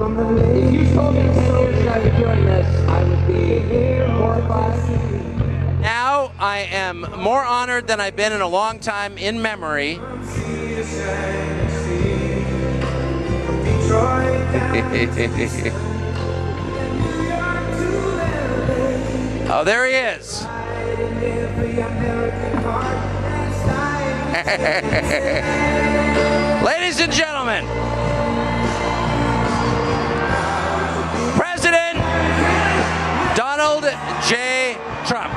If you told me 10 years ago you're doing this, I would be horrified. Now I am more honored than I've been in a long time in memory. Oh, there he is. Ladies and gentlemen, President Donald J. Trump.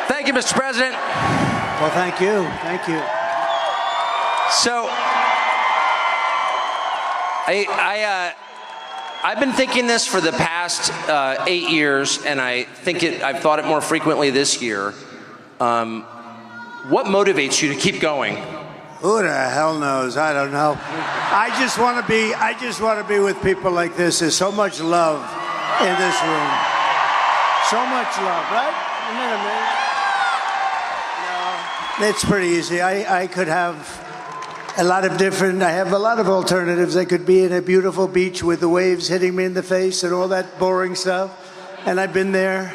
Thank you, Mr. President. Well, thank you. Thank you. So, I've been thinking this for the past 8 years, and I've thought it more frequently this year. What motivates you to keep going? Who the hell knows? I don't know. I just want to be with people like this. There's so much love in this room. So much love, right? Isn't that amazing? No, it's pretty easy. I could have I have a lot of alternatives. I could be in a beautiful beach with the waves hitting me in the face and all that boring stuff. And I've been there,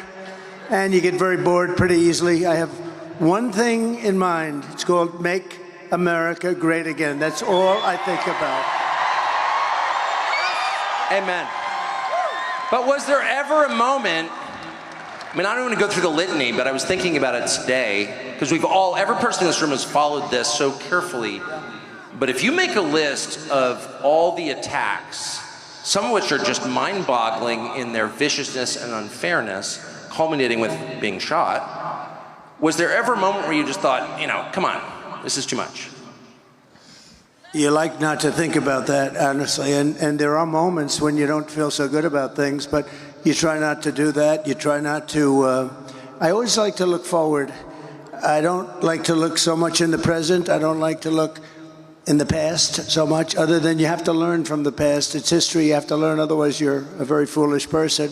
and you get very bored pretty easily. I have one thing in mind. It's called Make America Great Again. That's all I think about. Amen. But was there ever a moment, I mean, I don't want to go through the litany, but I was thinking about it today, because every person in this room has followed this so carefully. But if you make a list of all the attacks, some of which are just mind-boggling in their viciousness and unfairness, culminating with being shot, was there ever a moment where you just thought, come on, this is too much? You like not to think about that, honestly, and there are moments when you don't feel so good about things, but you try not to do that. You try not to, I always like to look forward. I don't like to look so much in the present. I don't like to look in the past so much, other than you have to learn from the past. It's history, you have to learn, otherwise you're a very foolish person.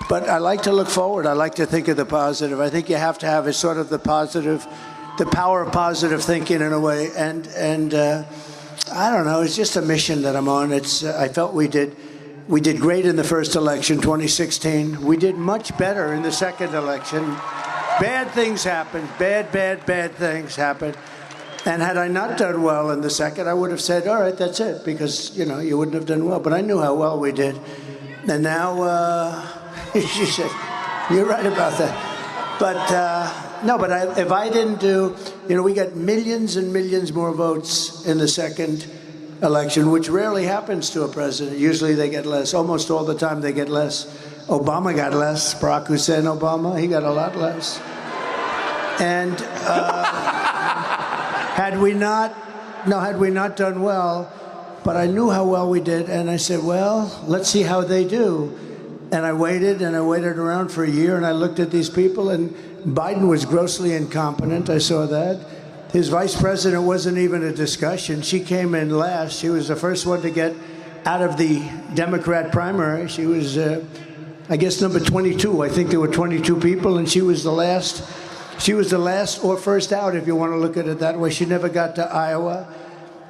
But I like to look forward. I like to think of the positive. I think you have to have a sort of the power of positive thinking in a way. And I don't know, it's just a mission that I'm on. I felt we did great in the first election, 2016. We did much better in the second election. Bad things happened, bad things happened. And had I not done well in the second, I would have said, all right, that's it, because, you wouldn't have done well. But I knew how well we did. And now, she said, you're right about that. But, no, but if I didn't do, we got millions and millions more votes in the second election, which rarely happens to a president. Usually they get less. Almost all the time they get less. Obama got less. Barack Hussein Obama, he got a lot less. And had we not done well, but I knew how well we did, and I said, well, let's see how they do. And I waited around for a year, and I looked at these people, and Biden was grossly incompetent. I saw that. His vice president wasn't even a discussion. She came in last. She was the first one to get out of the Democrat primary. She was, I guess, number 22. I think there were 22 people, and she was the last. She was the last or first out, if you want to look at it that way. She never got to Iowa.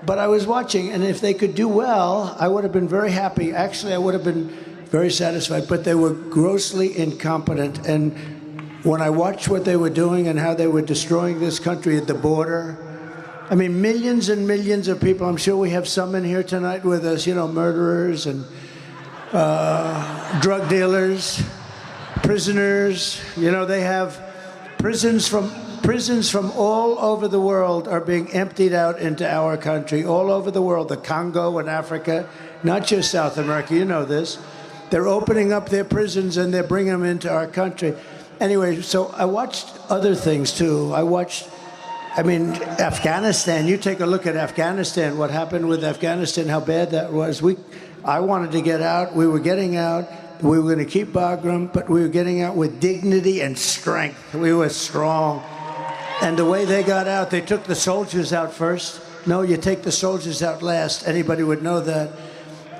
But I was watching, and if they could do well, I would have been very happy. Actually, I would have been very satisfied. But they were grossly incompetent. And when I watched what they were doing and how they were destroying this country at the border, I mean, millions and millions of people. I'm sure we have some in here tonight with us, you know, murderers and drug dealers, prisoners. You know, they have prisons from all over the world are being emptied out into our country, all over the world, the Congo and Africa, not just South America. You know this. They're opening up their prisons and they're bringing them into our country. Anyway, so I watched other things too. I mean, Afghanistan. You take a look at Afghanistan, what happened with Afghanistan, how bad that was. I wanted to get out. We were getting out. We were going to keep Bagram, but we were getting out with dignity and strength. We were strong. And the way they got out, they took the soldiers out first. No, you take the soldiers out last. Anybody would know that.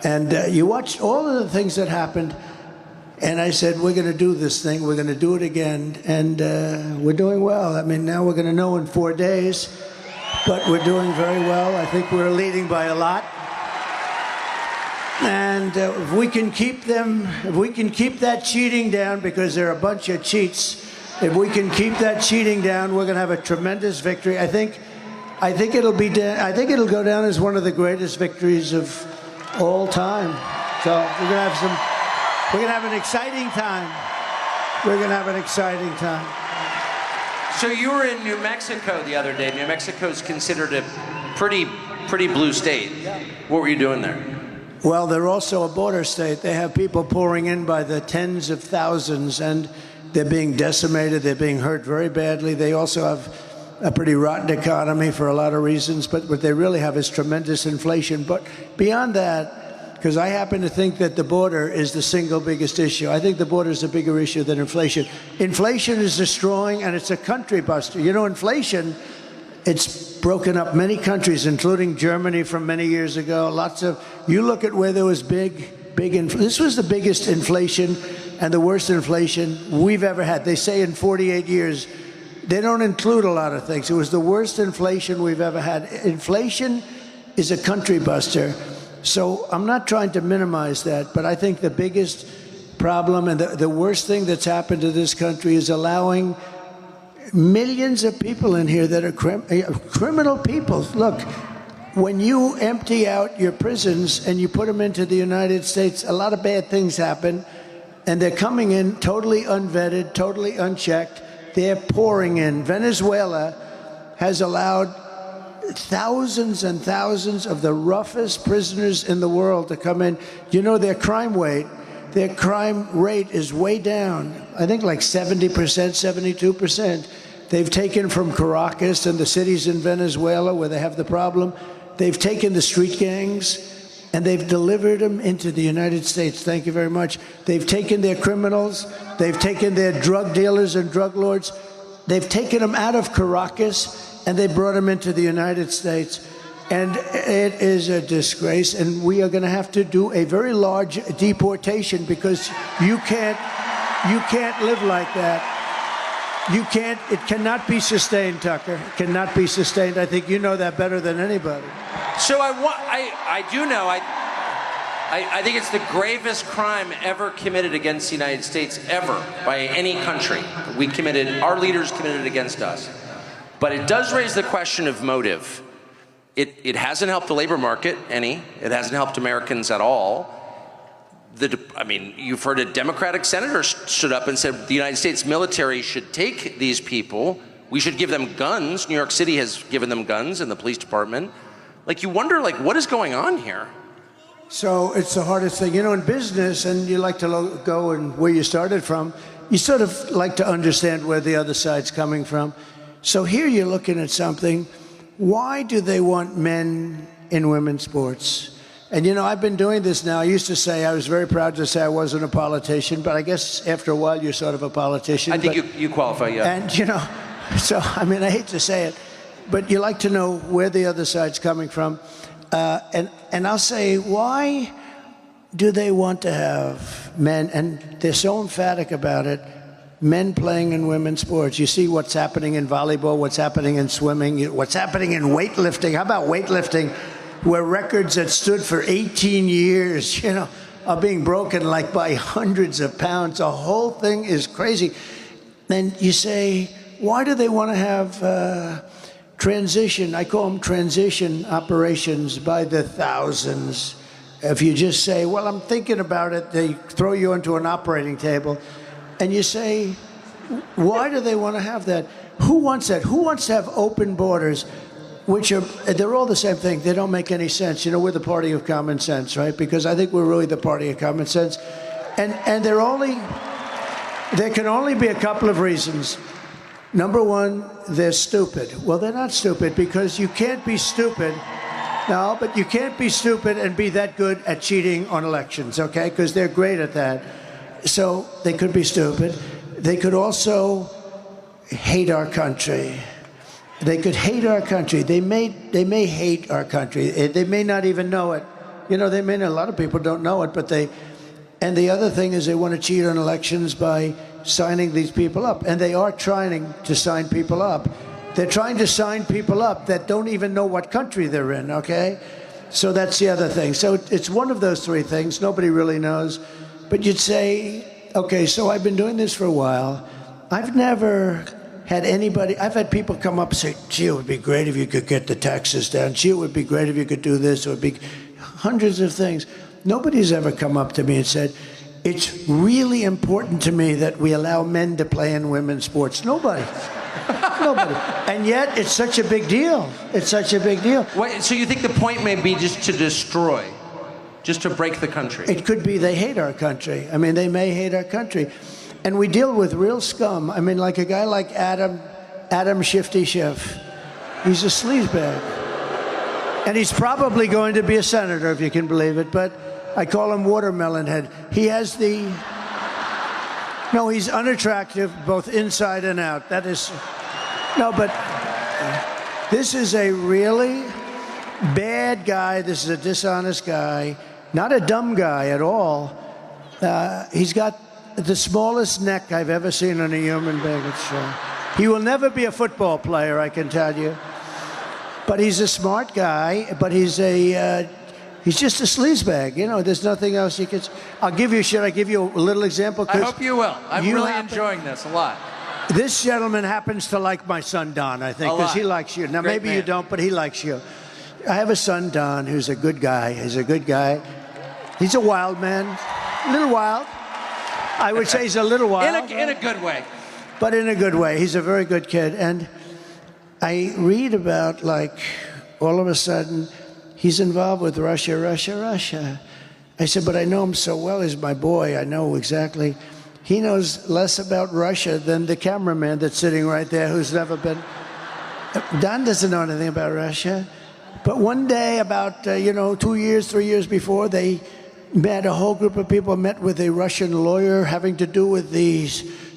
And you watched all of the things that happened. And I said, we're going to do this thing. We're going to do it again. And we're doing well. I mean, now we're going to know in 4 days. But we're doing very well. I think we're leading by a lot. And if we can keep that cheating down, because they're a bunch of cheats, if we can keep that cheating down, we're going to have a tremendous victory. I think it'll go down as one of the greatest victories of all time. So we're going to have an exciting time. We're going to have an exciting time. So you were in New Mexico the other day. New Mexico is considered a pretty blue state. What were you doing there? Well, they're also a border state. They have people pouring in by the tens of thousands, and they're being decimated. They're being hurt very badly. They also have a pretty rotten economy for a lot of reasons, but what they really have is tremendous inflation. But beyond that, because I happen to think that the border is the single biggest issue. I think the border is a bigger issue than inflation. Inflation is destroying, and it's a country buster. You know, inflation, it's broken up many countries, including Germany from many years ago. You look at where there was this was the biggest inflation and the worst inflation we've ever had. They say in 48 years. They don't include a lot of things. It was the worst inflation we've ever had. Inflation is a country buster. So I'm not trying to minimize that, but I think the biggest problem and the worst thing that's happened to this country is allowing millions of people in here that are criminal people. Look, when you empty out your prisons and you put them into the United States, a lot of bad things happen, and they're coming in totally unvetted, totally unchecked. They're pouring in. Venezuela has allowed thousands and thousands of the roughest prisoners in the world to come in. You know, their crime rate is way down. I think like 70%, 72%. They've taken from Caracas and the cities in Venezuela where they have the problem. They've taken the street gangs and they've delivered them into the United States. Thank you very much. They've taken their criminals. They've taken their drug dealers and drug lords. They've taken them out of Caracas and they brought them into the United States. And it is a disgrace. And we are going to have to do a very large deportation because you can't live like that. You can't, it cannot be sustained, Tucker. It cannot be sustained. I think you know that better than anybody. So I do know, I think it's the gravest crime ever committed against the United States, ever, by any country. Our leaders committed it against us. But it does raise the question of motive. It hasn't helped the labor market any. It hasn't helped Americans at all. You've heard a Democratic senator stood up and said the United States military should take these people. We should give them guns. New York City has given them guns in the police department. You wonder, what is going on here? So it's the hardest thing. You know, in business, and you like to go and where you started from, you sort of like to understand where the other side's coming from. So here you're looking at something. Why do they want men in women's sports? And, you know, I've been doing this now. I was very proud to say I wasn't a politician, but I guess after a while you're sort of a politician. I think you qualify, yeah. And, you know, so, I hate to say it, but you like to know where the other side's coming from. And I'll say, why do they want to have men, and they're so emphatic about it, men playing in women's sports. You see what's happening in volleyball, what's happening in swimming, what's happening in weightlifting. How about weightlifting, where records that stood for 18 years, are being broken like by hundreds of pounds. The whole thing is crazy. Then you say, why do they want to have transition? I call them transition operations by the thousands. If you just say, well, I'm thinking about it, they throw you onto an operating table, and you say, why do they want to have that? Who wants that? Who wants to have open borders, they're all the same thing. They don't make any sense. We're the party of common sense, right? Because I think we're really the party of common sense. And there can only be a couple of reasons. Number one, they're stupid. Well, they're not stupid, because you can't be stupid. No, but you can't be stupid and be that good at cheating on elections, okay? Because they're great at that. So they could be stupid. They could also hate our country. They could hate our country. They may hate our country. They may not even know it. A lot of people don't know it, but and the other thing is they want to cheat on elections by signing these people up. And they are trying to sign people up. They're trying to sign people up that don't even know what country they're in, okay? So that's the other thing. So it's one of those three things. Nobody really knows. But you'd say, okay, so I've been doing this for a while. I've never had anybody, I've had people come up and say, gee, it would be great if you could get the taxes down. Gee, it would be great if you could do this. It would be hundreds of things. Nobody's ever come up to me and said, it's really important to me that we allow men to play in women's sports. Nobody. Nobody. And yet, it's such a big deal. It's such a big deal. Wait, so you think the point may be just to destroy, just to break the country? It could be they hate our country. I mean, they may hate our country. And we deal with real scum. I mean, like a guy like Adam Shifty Schiff. He's a sleazebag. And he's probably going to be a senator, if you can believe it. But I call him Watermelon Head. He has no, he's unattractive, both inside and out. That is, no, but this is a really bad guy. This is a dishonest guy, not a dumb guy at all. He's got the smallest neck I've ever seen on a human being. He will never be a football player, I can tell you. But he's a smart guy, but he's just a sleazebag. There's nothing else you could. Should I give you a little example? I hope you will. I'm really enjoying this a lot. This gentleman happens to like my son, Don, I think, because he likes you. Now, maybe you don't, but he likes you. I have a son, Don, who's a good guy. He's a good guy. He's a wild man. A little wild. I would say he's a little wild. In a good way. But in a good way. He's a very good kid. And I read about, all of a sudden, he's involved with Russia. I said, but I know him so well. He's my boy. I know exactly. He knows less about Russia than the cameraman that's sitting right there who's never been. Don doesn't know anything about Russia. But one day, about, 2 years, 3 years before, a whole group of people met with a Russian lawyer having to do with the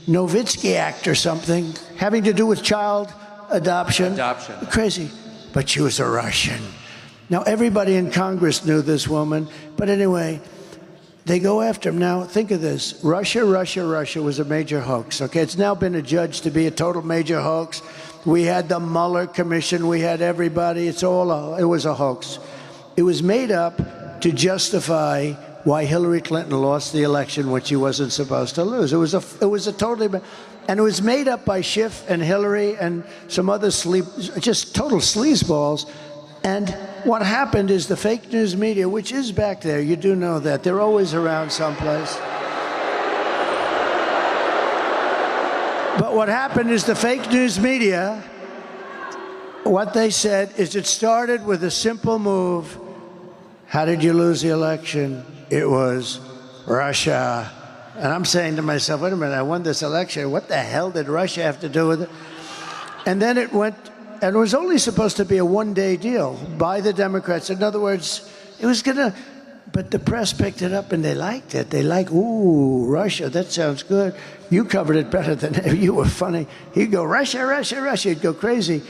Nowitzki Act or something, having to do with child adoption. Crazy. But she was a Russian. Now, everybody in Congress knew this woman. But anyway, they go after him. Now, think of this. Russia was a major hoax, okay? It's now been adjudged to be a total major hoax. We had the Mueller Commission. We had everybody. It was a hoax. It was made up to justify why Hillary Clinton lost the election, which she wasn't supposed to lose. It was a totally... And it was made up by Schiff and Hillary and some other just total sleazeballs. And what happened is the fake news media, which is back there, you do know that. They're always around someplace. But what happened is the fake news media, what they said is it started with a simple move. How did you lose the election? It was Russia. And I'm saying to myself, wait a minute, I won this election. What the hell did Russia have to do with it? And then it went, and it was only supposed to be a one-day deal by the Democrats. In other words, it was going to, but the press picked it up and they liked it. They like, ooh, Russia, that sounds good. You covered it better than, you were funny. He'd go, Russia. He'd go crazy.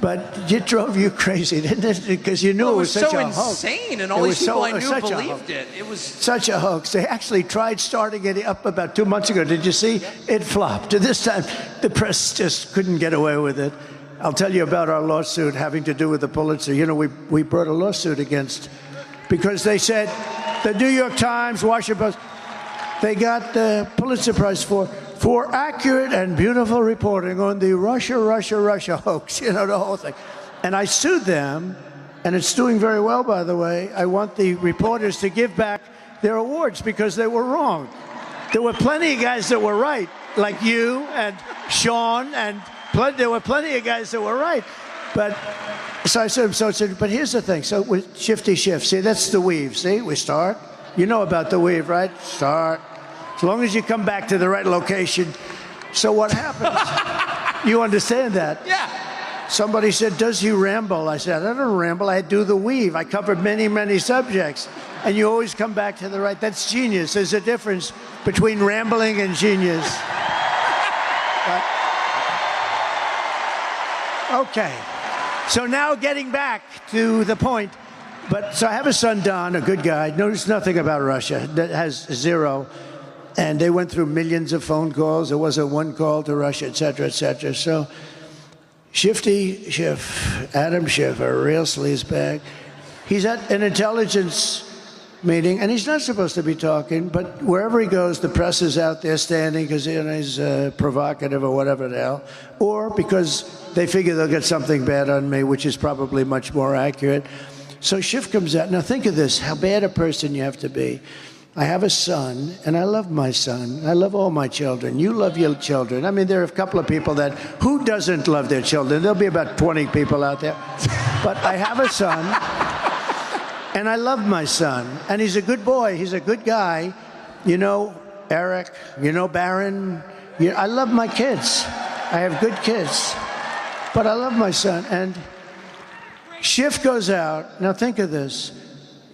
But it drove you crazy, didn't it? Because you knew it was such a hoax. It was so insane, and all these people I knew believed it. It was such a hoax. They actually tried starting it up about 2 months ago. Did you see? It flopped. This time, the press just couldn't get away with it. I'll tell you about our lawsuit having to do with the Pulitzer. You know, we brought a lawsuit against, because they said, the New York Times, Washington Post, they got the Pulitzer Prize for accurate and beautiful reporting on the Russia hoax, you know, the whole thing. And I sued them, and it's doing very well, by the way. I want the reporters to give back their awards because they were wrong. There were plenty of guys that were right, like you and Sean, and there were plenty of guys that were right. But so I said, but here's the thing. So with shifty shift, see, that's the weave. See, we start. You know about the weave, right? Start. As long as you come back to the right location. So what happens? You understand that? Yeah. Somebody said, does he ramble? I said, I don't ramble. I do the weave. I cover many, many subjects. And you always come back to the right. That's genius. There's a difference between rambling and genius. Okay. So now getting back to the point. So I have a son, Don, a good guy, knows nothing about Russia, that has zero. And they went through millions of phone calls. There wasn't one call to Russia, et cetera, et cetera. So Shifty Schiff, Adam Schiff, a real sleazebag, he's at an intelligence meeting, and he's not supposed to be talking, but wherever he goes, the press is out there standing because he's provocative or whatever the hell, or because they figure they'll get something bad on me, which is probably much more accurate. So Schiff comes out. Now think of this, how bad a person you have to be. I have a son, and I love my son. I love all my children. You love your children. I mean, there are a couple of people that, who doesn't love their children? There'll be about 20 people out there. But I have a son, and I love my son. And he's a good boy. He's a good guy. You know Eric, you know Barron. I love my kids. I have good kids. But I love my son. And Schiff goes out. Now think of this.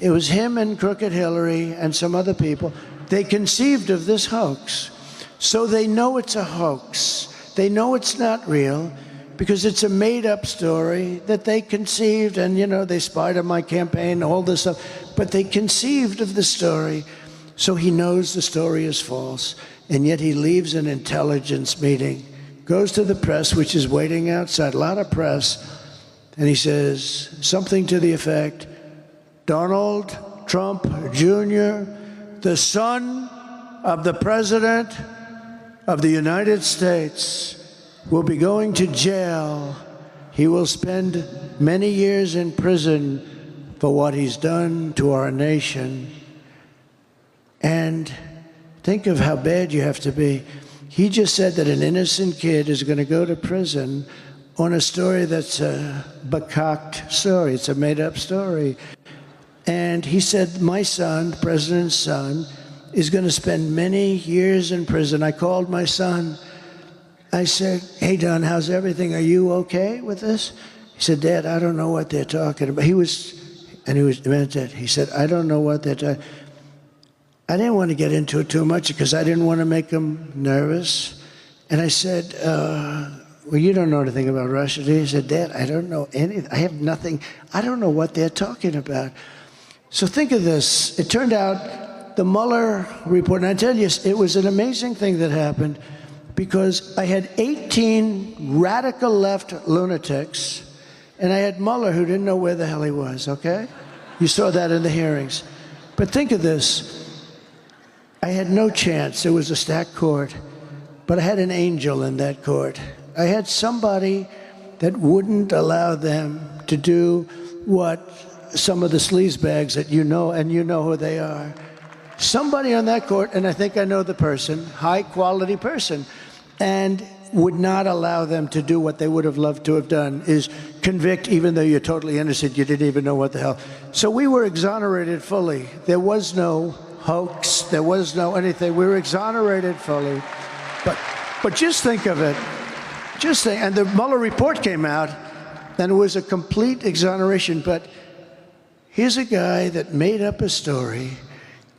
It was him and Crooked Hillary and some other people. They conceived of this hoax. So they know it's a hoax. They know it's not real because it's a made-up story that they conceived, and, you know, they spied on my campaign, all this stuff. But they conceived of the story, so he knows the story is false. And yet he leaves an intelligence meeting, goes to the press, which is waiting outside, a lot of press, and he says something to the effect, Donald Trump Jr., the son of the President of the United States, will be going to jail. He will spend many years in prison for what he's done to our nation. And think of how bad you have to be. He just said that an innocent kid is going to go to prison on a story that's a bacocked story. It's a made-up story. And he said, my son, the president's son, is going to spend many years in prison. I called my son. I said, hey, Don, how's everything? Are you okay with this? He said, Dad, I don't know what they're talking about. He meant that. He said, I don't know what they're talking. I didn't want to get into it too much because I didn't want to make him nervous. And I said, well, you don't know anything about Russia, do you? He said, Dad, I don't know anything. I have nothing. I don't know what they're talking about. So think of this. It turned out the Mueller report, and I tell you, it was an amazing thing that happened because I had 18 radical left lunatics, and I had Mueller who didn't know where the hell he was, okay? You saw that in the hearings. But think of this. I had no chance. It was a stacked court, but I had an angel in that court. I had somebody that wouldn't allow them to do what some of the sleazebags that you know, and you know who they are. Somebody on that court, and I think I know the person, high-quality person, and would not allow them to do what they would have loved to have done, is convict even though you're totally innocent, you didn't even know what the hell. So we were exonerated fully. There was no hoax. There was no anything. We were exonerated fully. But just think of it. Just think, and the Mueller report came out, and it was a complete exoneration, but here's a guy that made up a story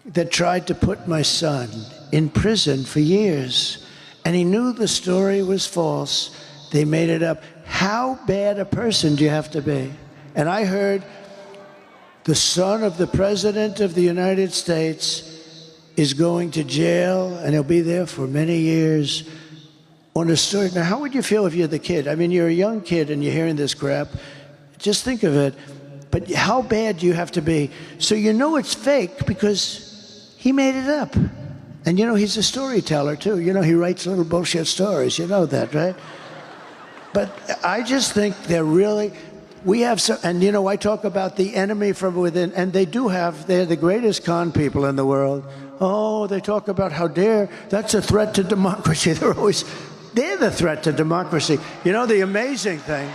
that tried to put my son in prison for years. And he knew the story was false. They made it up. how bad a person do you have to be? And I heard the son of the President of the United States is going to jail, and he'll be there for many years on a story. Now, how would you feel if you're the kid? I mean, you're a young kid and you're hearing this crap. Just think of it. But how bad do you have to be? So you know it's fake because he made it up. And you know, he's a storyteller too. You know, he writes little bullshit stories. You know that, right? But I just think they're really, we have some, and you know, I talk about the enemy from within, and they do have, they're the greatest con people in the world. Oh, they talk about how dare, that's a threat to democracy. They're the threat to democracy. You know, the amazing thing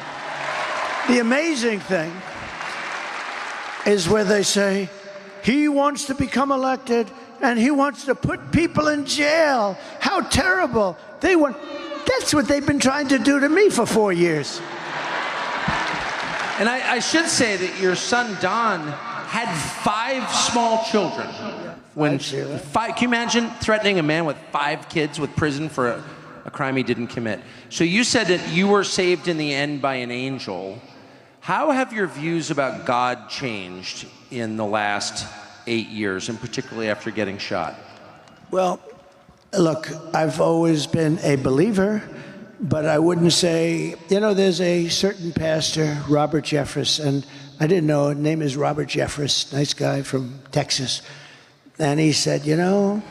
is where they say, he wants to become elected and he wants to put people in jail. How terrible. That's what they've been trying to do to me for 4 years. And I should say that your son, Don, had 5 small children. Can you imagine threatening a man with 5 kids with prison for a crime he didn't commit? So you said that you were saved in the end by an angel. How have your views about God changed in the last 8 years, and particularly after getting shot? Well, look, I've always been a believer, but I wouldn't say, you know, there's a certain pastor, Robert Jeffress, and I didn't know, his name is Robert Jeffress, nice guy from Texas. And he said, you know,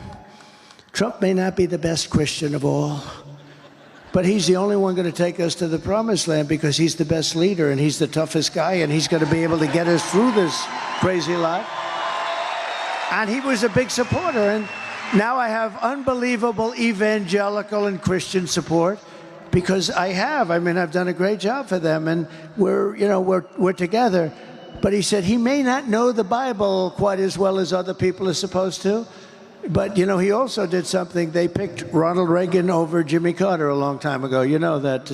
Trump may not be the best Christian of all, but he's the only one going to take us to the promised land because he's the best leader and he's the toughest guy and he's going to be able to get us through this crazy lot. And he was a big supporter. And now I have unbelievable evangelical and Christian support because I've done a great job for them and we're together. But he said he may not know the Bible quite as well as other people are supposed to. But, you know, he also did something. They picked Ronald Reagan over Jimmy Carter a long time ago. You know that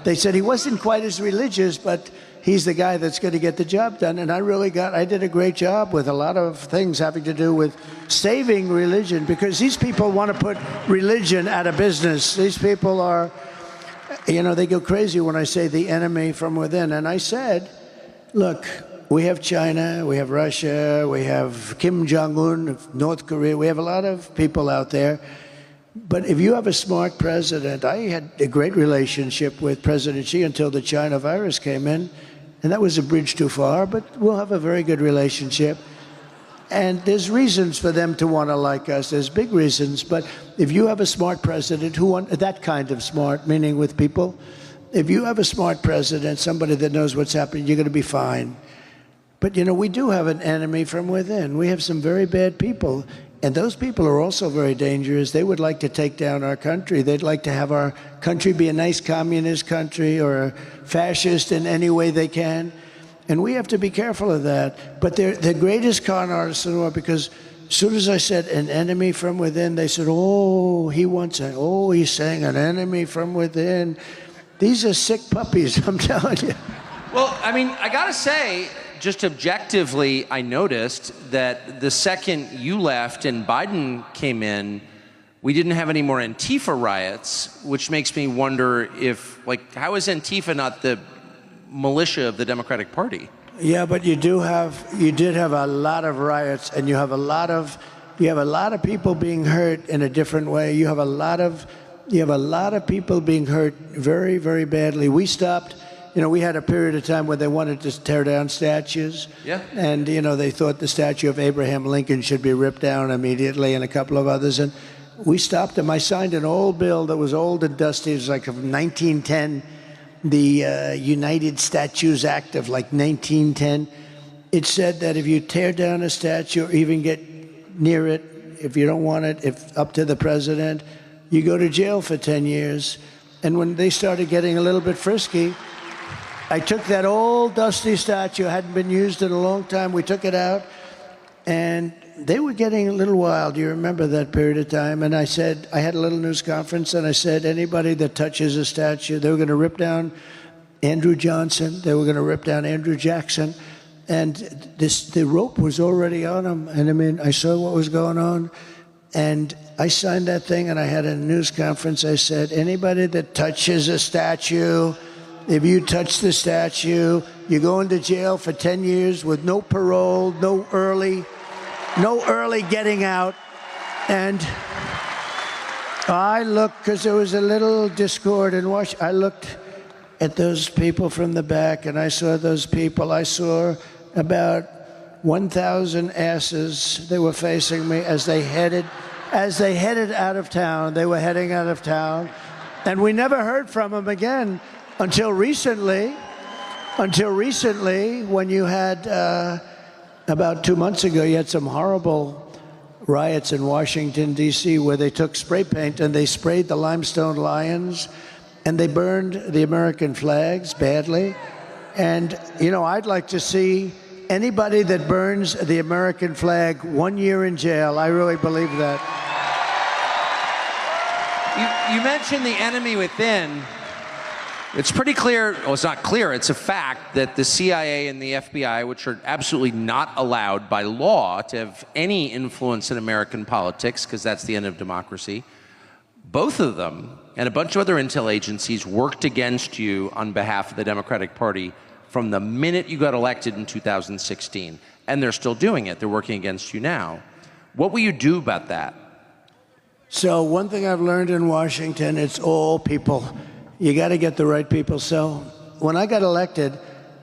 they said he wasn't quite as religious, but he's the guy that's going to get the job done. And I did a great job with a lot of things having to do with saving religion because these people want to put religion out of business. These people are, you know, they go crazy when I say the enemy from within. And I said, look, we have China, we have Russia, we have Kim Jong-un of North Korea. We have a lot of people out there. But if you have a smart president, I had a great relationship with President Xi until the China virus came in. And that was a bridge too far, but we'll have a very good relationship. And there's reasons for them to want to like us. There's big reasons. But if you have a smart president that kind of smart, meaning with people, if you have a smart president, somebody that knows what's happening, you're going to be fine. But, you know, we do have an enemy from within. We have some very bad people. And those people are also very dangerous. They would like to take down our country. They'd like to have our country be a nice communist country or a fascist in any way they can. And we have to be careful of that. But they're the greatest con artists in the world because as soon as I said an enemy from within, they said, he's saying an enemy from within. These are sick puppies, I'm telling you. Well, I mean, I gotta say, just objectively, I noticed that the second you left and Biden came in, we didn't have any more Antifa riots, which makes me wonder how is Antifa not the militia of the Democratic Party? Yeah, but you did have a lot of riots, and you have a lot of people being hurt in a different way. You have a lot of people being hurt very, very badly. We stopped. You know, we had a period of time where they wanted to tear down statues. Yeah. And, you know, they thought the statue of Abraham Lincoln should be ripped down immediately and a couple of others. And we stopped them. I signed an old bill that was old and dusty. It was like of 1910, the United Statues Act of like 1910. It said that if you tear down a statue or even get near it, if you don't want it, up to the president, you go to jail for 10 years. And when they started getting a little bit frisky, I took that old dusty statue, hadn't been used in a long time. We took it out, and they were getting a little wild. You remember that period of time? And I said, I had a little news conference, and I said, anybody that touches a statue, they were going to rip down Andrew Johnson. They were going to rip down Andrew Jackson. And the rope was already on them. And I mean, I saw what was going on. And I signed that thing, and I had a news conference. I said, anybody that touches a statue, if you touch the statue, you go into jail for 10 years with no parole, no early getting out. And I looked, because there was a little discord in Washington. I looked at those people from the back, and I saw those people. I saw about 1,000 asses. They were facing me as they headed out of town. They were heading out of town, and we never heard from them again until recently. When you had about 2 months ago, you had some horrible riots in Washington, D.C., where they took spray paint and they sprayed the limestone lions, and they burned the American flags badly. And, you know, I'd like to see anybody that burns the American flag 1 year in jail. I really believe that. You mentioned the enemy within. It's pretty clear, well, it's not clear, it's a fact that the CIA and the FBI, which are absolutely not allowed by law to have any influence in American politics, because that's the end of democracy, both of them and a bunch of other intel agencies worked against you on behalf of the Democratic Party from the minute you got elected in 2016. And they're still doing it. They're working against you now. What will you do about that? So one thing I've learned in Washington, it's all people. You got to get the right people. So when I got elected,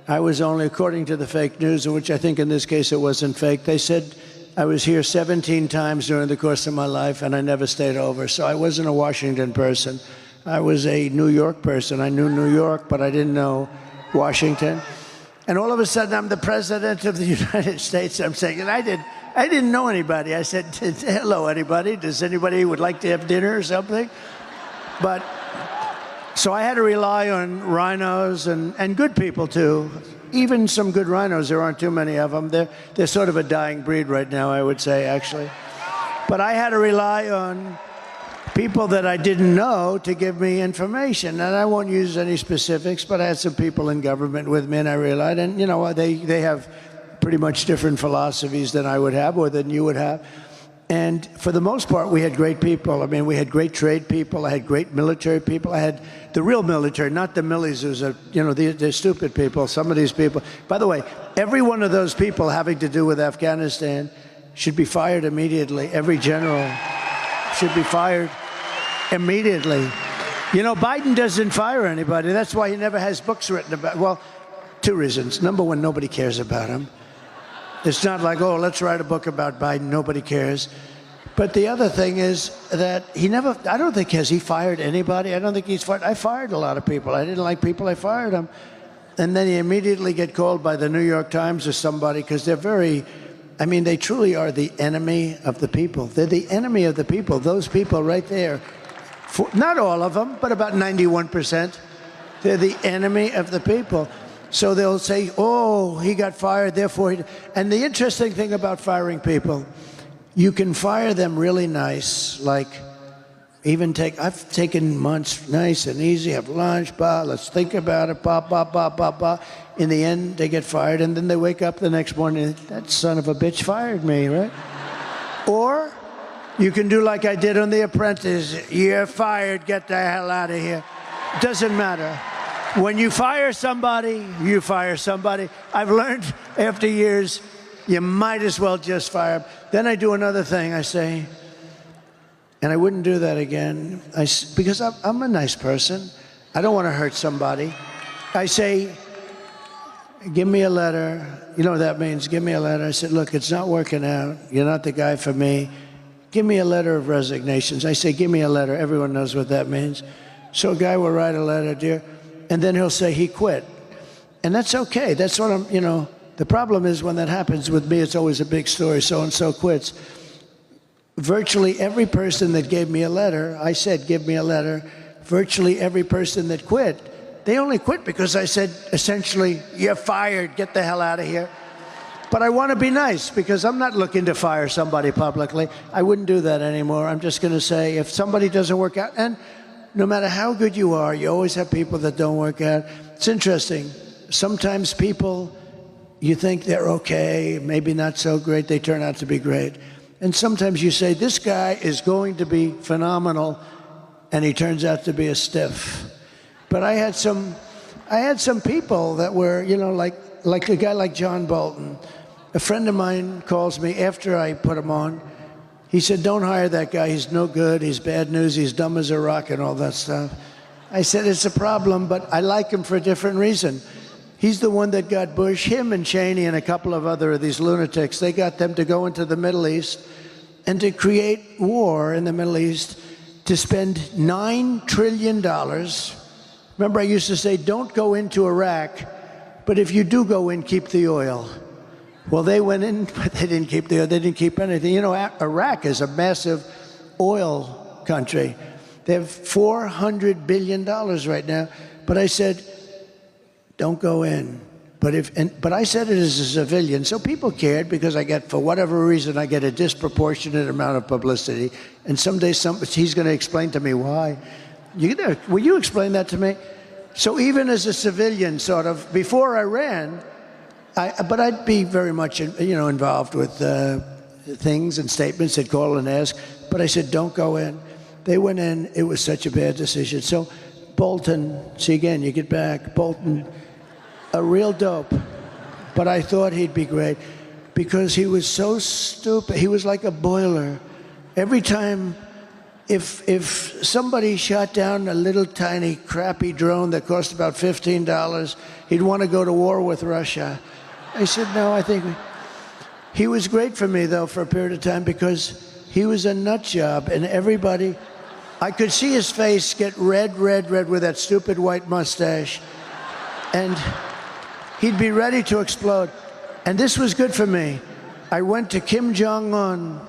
I was only, according to the fake news, which I think in this case it wasn't fake, they said I was here 17 times during the course of my life, and I never stayed over. So I wasn't a Washington person. I was a New York person. I knew New York, but I didn't know Washington. And all of a sudden, I'm the president of the United States. I'm saying, and I didn't know anybody. I said, hello, anybody? Does anybody would like to have dinner or something? But so I had to rely on rhinos and good people, too. Even some good rhinos. There aren't too many of them. They're sort of a dying breed right now, I would say, actually. But I had to rely on people that I didn't know to give me information. And I won't use any specifics, but I had some people in government with me, and I realized, and, you know, they have pretty much different philosophies than I would have or than you would have. And for the most part, we had great people. I mean, we had great trade people. I had great military people. I had the real military, not the millies who's, you know, they're stupid people. Some of these people. By the way, every one of those people having to do with Afghanistan should be fired immediately. Every general should be fired immediately. You know, Biden doesn't fire anybody. That's why he never has books written about. Well, two reasons. Number one, nobody cares about him. It's not like, oh, let's write a book about Biden. Nobody cares. But the other thing is that he never, I don't think, has he fired anybody? I don't think he's fired. I fired a lot of people. I didn't like people. I fired them. And then he immediately get called by the New York Times or somebody because they're very, I mean, they truly are the enemy of the people. They're the enemy of the people. Those people right there, not all of them, but about 91%, they're the enemy of the people. So they'll say, oh, he got fired, therefore he... And the interesting thing about firing people, you can fire them really nice, like I've taken months nice and easy, have lunch, let's think about it, In the end, they get fired, and then they wake up the next morning, that son of a bitch fired me, right? Or you can do like I did on The Apprentice, you're fired, get the hell out of here. Doesn't matter. When you fire somebody, you fire somebody. I've learned after years, you might as well just fire them. Then I do another thing. I say, and I wouldn't do that again, because I'm a nice person. I don't want to hurt somebody. I say, give me a letter. You know what that means? Give me a letter. I said, look, it's not working out. You're not the guy for me. Give me a letter of resignations. I say, give me a letter. Everyone knows what that means. So a guy will write a letter, dear. And then he'll say he quit. And that's okay. That's what I'm, you know, the problem is when that happens with me, it's always a big story, so-and-so quits. Virtually every person that gave me a letter, I said, give me a letter. Virtually every person that quit, they only quit because I said, essentially, you're fired, get the hell out of here. But I want to be nice because I'm not looking to fire somebody publicly. I wouldn't do that anymore. I'm just going to say, if somebody doesn't work out, and no matter how good you are, you always have people that don't work out. It's interesting. Sometimes people, you think they're okay, maybe not so great, they turn out to be great. And sometimes you say, this guy is going to be phenomenal, and he turns out to be a stiff. But I had some people that were, you know, like a guy like John Bolton. A friend of mine calls me after I put him on. He said, don't hire that guy. He's no good. He's bad news. He's dumb as a rock and all that stuff. I said, it's a problem, but I like him for a different reason. He's the one that got Bush, him and Cheney and a couple of other of these lunatics. They got them to go into the Middle East and to create war in the Middle East, to spend $9 trillion. Remember, I used to say, don't go into Iraq, but if you do go in, keep the oil. Well, they went in, but they didn't keep the oil. They didn't keep anything. You know, Iraq is a massive oil country. They have $400 billion right now. But I said, don't go in. But I said it as a civilian, so people cared because for whatever reason, I get a disproportionate amount of publicity. And someday he's going to explain to me why. Will you explain that to me? So even as a civilian, sort of, before I ran, but I'd be very much, you know, involved with things and statements. They'd call and ask. But I said, don't go in. They went in. It was such a bad decision. So Bolton, see again, you get back. Bolton, a real dope. But I thought he'd be great because he was so stupid. He was like a boiler. Every time, if somebody shot down a little tiny crappy drone that cost about $15, he'd want to go to war with Russia. I said, no, I think he was great for me, though, for a period of time because he was a nut job, and everybody, I could see his face get red with that stupid white mustache, and he'd be ready to explode. And this was good for me. I went to Kim Jong-un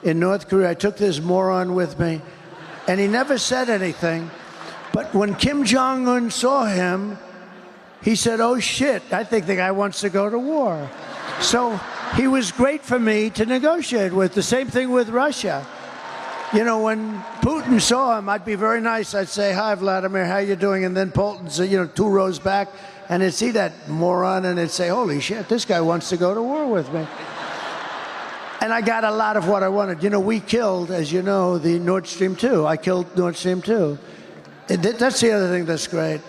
in North Korea. I took this moron with me, and he never said anything. But when Kim Jong-un saw him, he said, oh, shit, I think the guy wants to go to war. So he was great for me to negotiate with. The same thing with Russia. You know, when Putin saw him, I'd be very nice. I'd say, hi, Vladimir, how you doing? And then Putin's, you know, 2 rows back, and he'd see that moron, and he'd say, holy shit, this guy wants to go to war with me. And I got a lot of what I wanted. You know, we killed, as you know, the Nord Stream 2. I killed Nord Stream 2. That's the other thing that's great.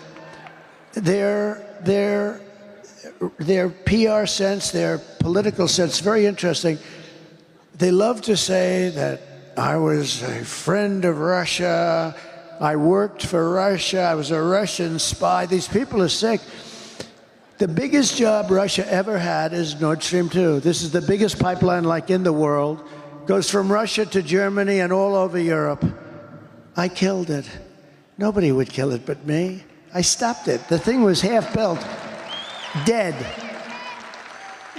Their PR sense, their political sense, very interesting. They love to say that I was a friend of Russia, I worked for Russia, I was a Russian spy. These people are sick. The biggest job Russia ever had is Nord Stream 2. This is the biggest pipeline like in the world. Goes from Russia to Germany and all over Europe. I killed it. Nobody would kill it but me. I stopped it. The thing was half built, dead.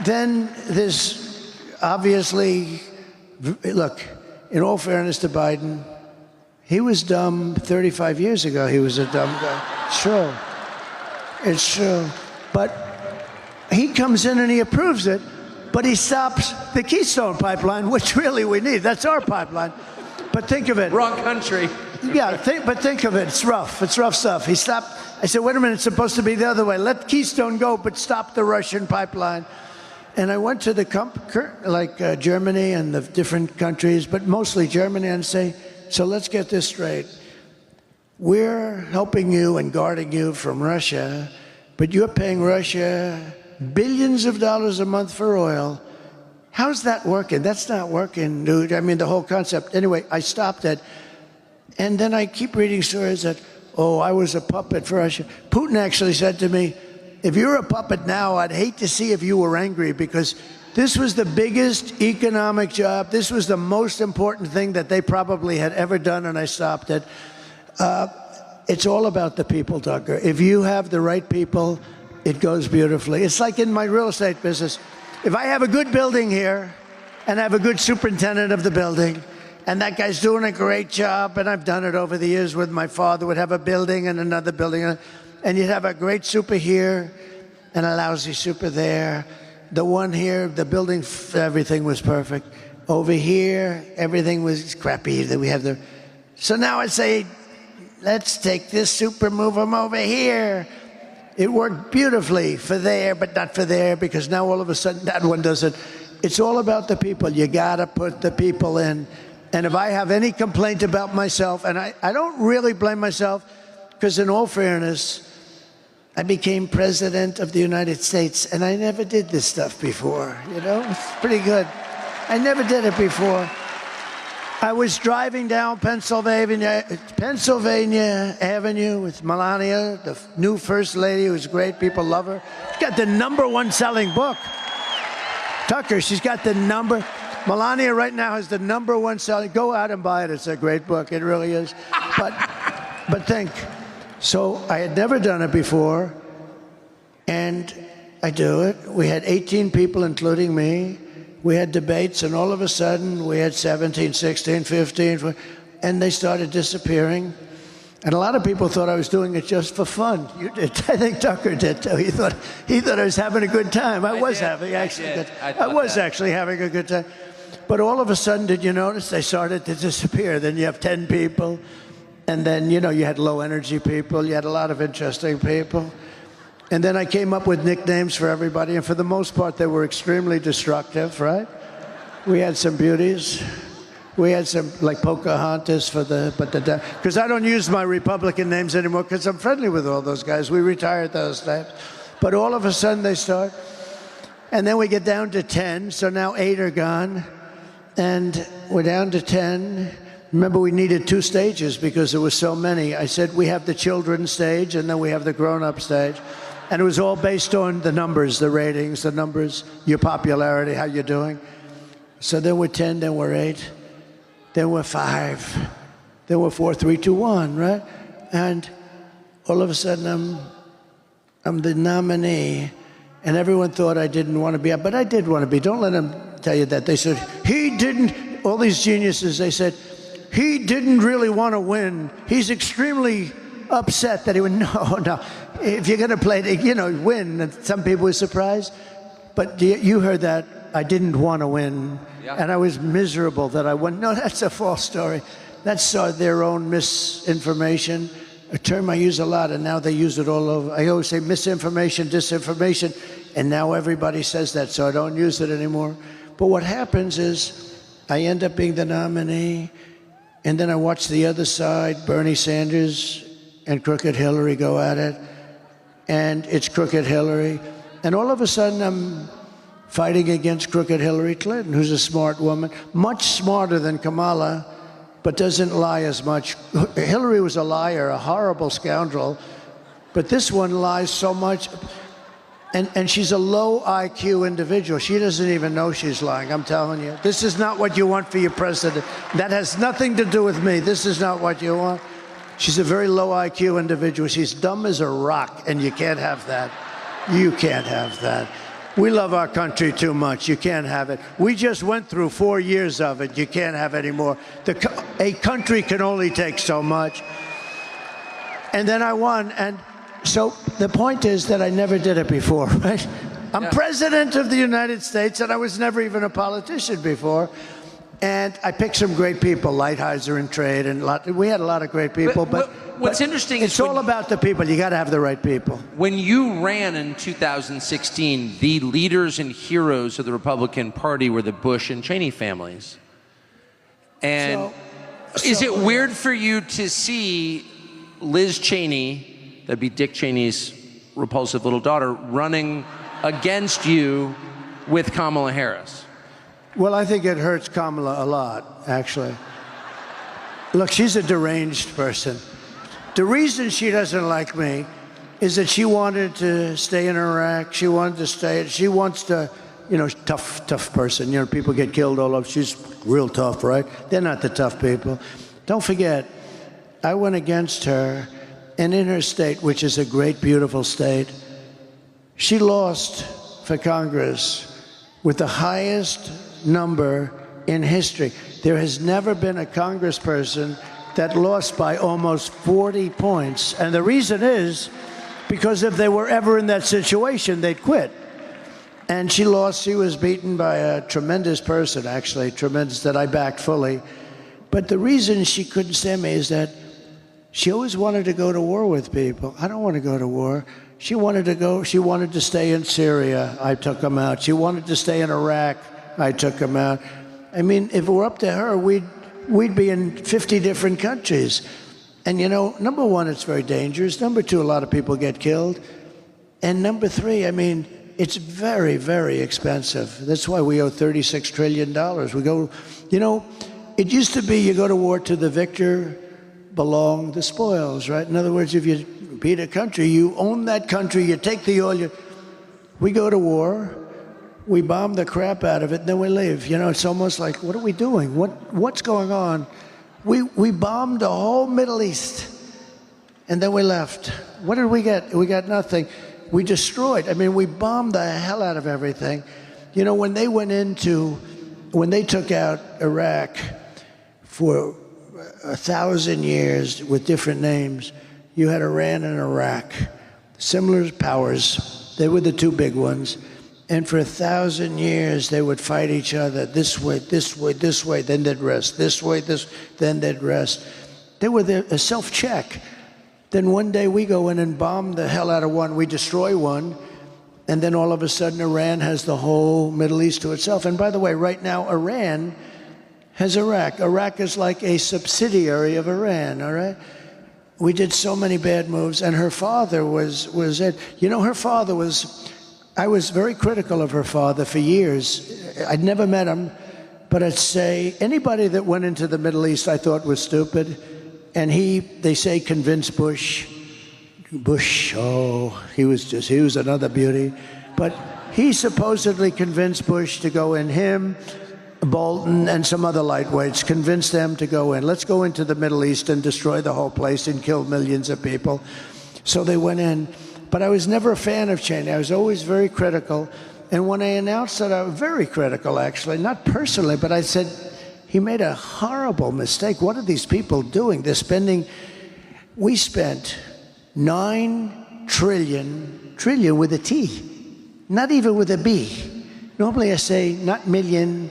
Then this, obviously, look, in all fairness to Biden, he was dumb 35 years ago. He was a dumb guy. It's true. It's true. But he comes in and he approves it, but he stops the Keystone pipeline, which really we need. That's our pipeline. But think of it. Wrong country. Yeah, but think of it. It's rough. It's rough stuff. He stopped. I said, wait a minute, it's supposed to be the other way. Let Keystone go, but stop the Russian pipeline. And I went to the Germany and the different countries, but mostly Germany, and say, so let's get this straight. We're helping you and guarding you from Russia, but you're paying Russia billions of dollars a month for oil. How's that working? That's not working, dude. I mean, the whole concept. Anyway, I stopped it. And then I keep reading stories that, oh, I was a puppet for Russia. Putin actually said to me, if you're a puppet now, I'd hate to see if you were angry, because this was the biggest economic job. This was the most important thing that they probably had ever done, and I stopped it. It's all about the people, Tucker. If you have the right people, it goes beautifully. It's like in my real estate business. If I have a good building here and I have a good superintendent of the building, and that guy's doing a great job, and I've done it over the years with my father, would have a building and another building, and you'd have a great super here and a lousy super there. The one here, the building, everything was perfect. Over here, everything was crappy. So now I say, let's take this super, move them over here. It worked beautifully for there, but not for there, because now all of a sudden that one doesn't. it's all about the people. You got to put the people in. And if I have any complaint about myself, and I don't really blame myself, because in all fairness, I became president of the United States, and I never did this stuff before, you know? It's pretty good. I never did it before. I was driving down Pennsylvania Avenue with Melania, the new First Lady, who's great. People love her. She's got the #1 selling book. Tucker, she's got the number. Melania right now has the #1 selling. Go out and buy it. It's a great book. It really is. But think. So I had never done it before, and I do it. We had 18 people, including me. We had debates, and all of a sudden, we had 17, 16, 15, and they started disappearing. And a lot of people thought I was doing it just for fun. You did. I think Tucker did too. He thought I was having a good time. I was having actually having a good time. But all of a sudden, did you notice they started to disappear? Then you have 10 people, and then you had low energy people. You had a lot of interesting people. And then I came up with nicknames for everybody, and for the most part, they were extremely destructive, right? We had some beauties. We had some, like Pocahontas because I don't use my Republican names anymore because I'm friendly with all those guys. We retired those names. But all of a sudden they start, and then we get down to 10, so now 8 are gone, and we're down to 10. Remember, we needed 2 stages because there were so many. I said, we have the children's stage, and then we have the grown-up stage. And it was all based on the numbers, the ratings, the numbers, your popularity, how you're doing. So then we're 10, then we're 8, then we're 5, then we're 4, 3, 2, 1, right? And all of a sudden, I'm the nominee, and everyone thought I didn't want to be, but I did want to be. Don't let them tell you that. They said, he didn't, all these geniuses, they said, he didn't really want to win. He's extremely upset that he would, no. If you're going to play, win, and some people were surprised. But you heard that I didn't want to win, and I was miserable that I won. No, that's a false story. That's their own misinformation, a term I use a lot, and now they use it all over. I always say misinformation, disinformation, and now everybody says that, so I don't use it anymore. But what happens is I end up being the nominee, and then I watch the other side, Bernie Sanders and Crooked Hillary go at it, and it's Crooked Hillary. And all of a sudden, I'm fighting against Crooked Hillary Clinton, who's a smart woman, much smarter than Kamala, but doesn't lie as much. Hillary was a liar, a horrible scoundrel, but this one lies so much. And she's a low IQ individual. She doesn't even know she's lying, I'm telling you. This is not what you want for your president. That has nothing to do with me. This is not what you want. She's a very low IQ individual. She's dumb as a rock, and you can't have that. You can't have that. We love our country too much. You can't have it. We just went through 4 years of it. You can't have any more. A country can only take so much. And then I won, and so the point is that I never did it before, right? I'm president of the United States, and I was never even a politician before. And I picked some great people, Lighthizer in trade, and we had a lot of great people. But what's interesting is it's all about the people. You got to have the right people. When you ran in 2016, the leaders and heroes of the Republican Party were the Bush and Cheney families. And is it weird for you to see Liz Cheney, that'd be Dick Cheney's repulsive little daughter, running against you with Kamala Harris? Well, I think it hurts Kamala a lot, actually. Look, she's a deranged person. The reason she doesn't like me is that she wanted to stay in Iraq. She wants to, tough person. People get killed all over. She's real tough, right? They're not the tough people. Don't forget, I went against her, and in her state, which is a great, beautiful state, she lost for Congress with the highest number in history. There has never been a congressperson that lost by almost 40 points. And the reason is because if they were ever in that situation, they'd quit. And she lost. She was beaten by a tremendous person, actually, tremendous, that I backed fully. But the reason she couldn't stand me is that she always wanted to go to war with people. I don't want to go to war. She wanted to stay in Syria. I took them out. She wanted to stay in Iraq. I took him out. I mean, if it were up to her, we'd be in 50 different countries. And you know, number one, it's very dangerous. Number two, a lot of people get killed. And number three, I mean, it's very, very expensive. That's why we owe $36 trillion. We go, you know, it used to be you go to war, to the victor belong the spoils, right? In other words, if you beat a country, you own that country, you take the oil. We go to war, we bomb the crap out of it, and then we leave. You know, it's almost like, what are we doing? What's going on? We bombed the whole Middle East, and then we left. What did we get? We got nothing. We destroyed. I mean, we bombed the hell out of everything. You know, when they took out Iraq for 1,000 years with different names, you had Iran and Iraq, similar powers. They were the two big ones. And for 1,000 years, they would fight each other this way, this way, this way, then they'd rest. This way, then they'd rest. They were a self-check. Then one day we go in and bomb the hell out of one. We destroy one. And then all of a sudden, Iran has the whole Middle East to itself. And by the way, right now, Iran has Iraq. Iraq is like a subsidiary of Iran, all right? We did so many bad moves. And her father was it. You know, her father was... I was very critical of her father for years. I'd never met him, but I'd say anybody that went into the Middle East I thought was stupid. And they say, convinced Bush. Bush, oh, he was another beauty. But he supposedly convinced Bush to go in, him, Bolton, and some other lightweights, convinced them to go in. Let's go into the Middle East and destroy the whole place and kill millions of people. So they went in. But I was never a fan of Cheney. I was always very critical. And when I announced that, I was very critical, actually, not personally, but I said, he made a horrible mistake. What are these people doing? We spent $9 trillion with a T, not even with a B. Normally I say not million,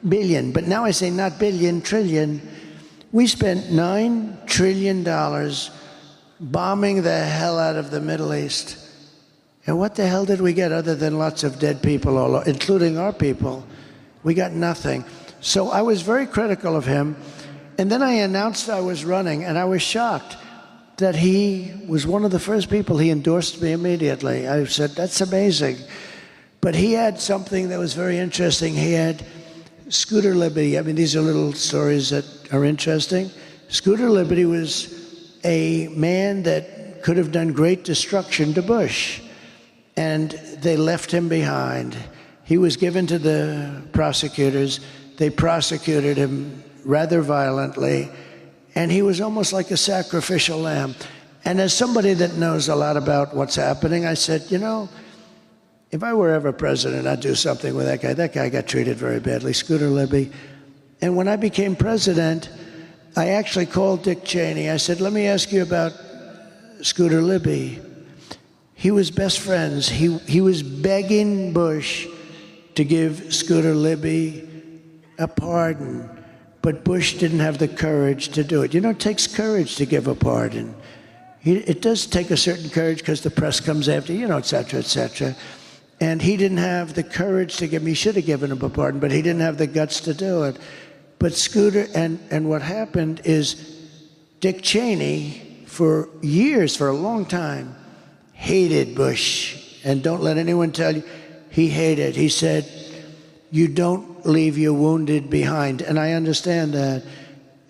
billion, but now I say not billion, trillion. We spent $9 trillion bombing the hell out of the Middle East. And what the hell did we get other than lots of dead people, including our people? We got nothing. So I was very critical of him. And then I announced I was running, and I was shocked that he was one of the first people. He endorsed me immediately. I said, that's amazing. But he had something that was very interesting. He had Scooter Libby. I mean, these are little stories that are interesting. Scooter Libby was a man that could have done great destruction to Bush, and they left him behind. He was given to the prosecutors. They prosecuted him rather violently, and he was almost like a sacrificial lamb. And as somebody that knows a lot about what's happening, I said, you know, if I were ever president, I'd do something with that guy. That guy got treated very badly, Scooter Libby. And when I became president, I actually called Dick Cheney. I said, let me ask you about Scooter Libby. He was best friends. He was begging Bush to give Scooter Libby a pardon, but Bush didn't have the courage to do it. You know, it takes courage to give a pardon. It does take a certain courage because the press comes after, you know, et cetera, et cetera. And he didn't have the courage to give him. He should have given him a pardon, but he didn't have the guts to do it. But Scooter, and what happened is Dick Cheney, for years, for a long time, hated Bush. And don't let anyone tell you, he hated. He said, you don't leave your wounded behind. And I understand that.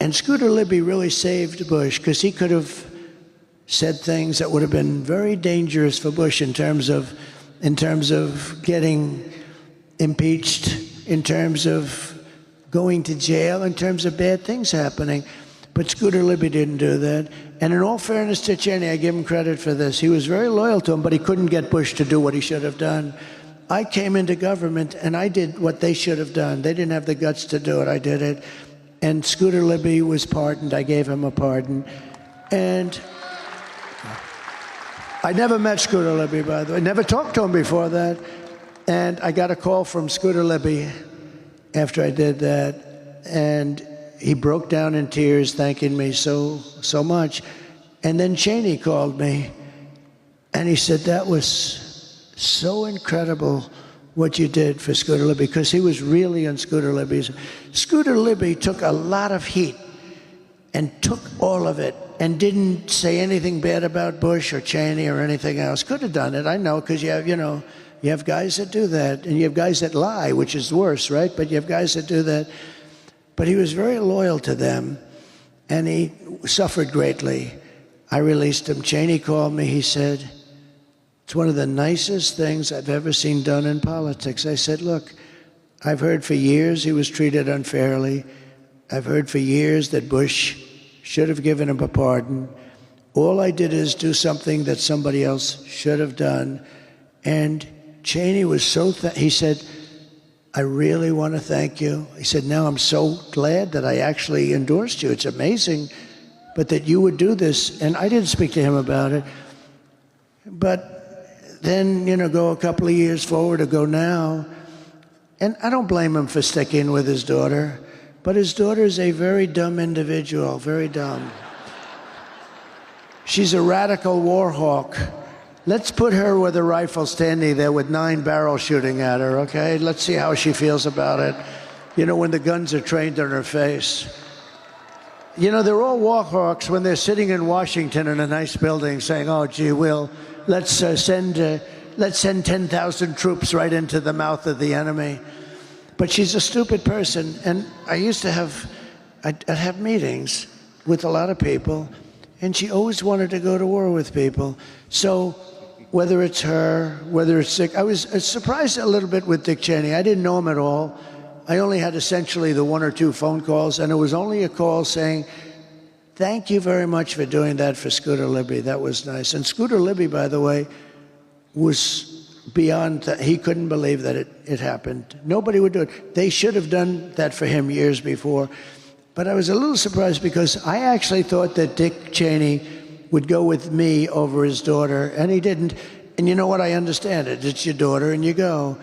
And Scooter Libby really saved Bush, because he could have said things that would have been very dangerous for Bush in terms of getting impeached, in terms of going to jail, in terms of bad things happening. But Scooter Libby didn't do that. And in all fairness to Cheney, I give him credit for this. He was very loyal to him, but he couldn't get Bush to do what he should have done. I came into government, and I did what they should have done. They didn't have the guts to do it. I did it. And Scooter Libby was pardoned. I gave him a pardon. And I never met Scooter Libby, by the way. Never talked to him before that. And I got a call from Scooter Libby after I did that, and he broke down in tears, thanking me so much. And then Cheney called me, and he said, that was so incredible what you did for Scooter Libby, because he was really on Scooter Libby's. Scooter Libby took a lot of heat and took all of it and didn't say anything bad about Bush or Cheney or anything else. Could have done it, I know, because you have guys that do that, and you have guys that lie, which is worse, right? But you have guys that do that. But he was very loyal to them, and he suffered greatly. I released him. Cheney called me. He said, it's one of the nicest things I've ever seen done in politics. I said, look, I've heard for years he was treated unfairly. I've heard for years that Bush should have given him a pardon. All I did is do something that somebody else should have done. And Cheney was so, he said, I really want to thank you. He said, now I'm so glad that I actually endorsed you. It's amazing, but that you would do this. And I didn't speak to him about it. But then, go a couple of years forward or go now. And I don't blame him for sticking with his daughter. But his daughter is a very dumb individual, very dumb. She's a radical war hawk. Let's put her with a rifle standing there with 9 barrels shooting at her, okay? Let's see how she feels about it. When the guns are trained on her face. They're all war hawks when they're sitting in Washington in a nice building saying, oh, gee, let's send 10,000 troops right into the mouth of the enemy. But she's a stupid person, and I'd have meetings with a lot of people, and she always wanted to go to war with people. So whether it's her, whether it's Dick, I was surprised a little bit with Dick Cheney. I didn't know him at all. I only had essentially the 1 or 2 phone calls, and it was only a call saying, thank you very much for doing that for Scooter Libby. That was nice. And Scooter Libby, by the way, was beyond that. He couldn't believe that it happened. Nobody would do it. They should have done that for him years before. But I was a little surprised because I actually thought that Dick Cheney would go with me over his daughter, and he didn't. And you know what? I understand it. It's your daughter, and you go.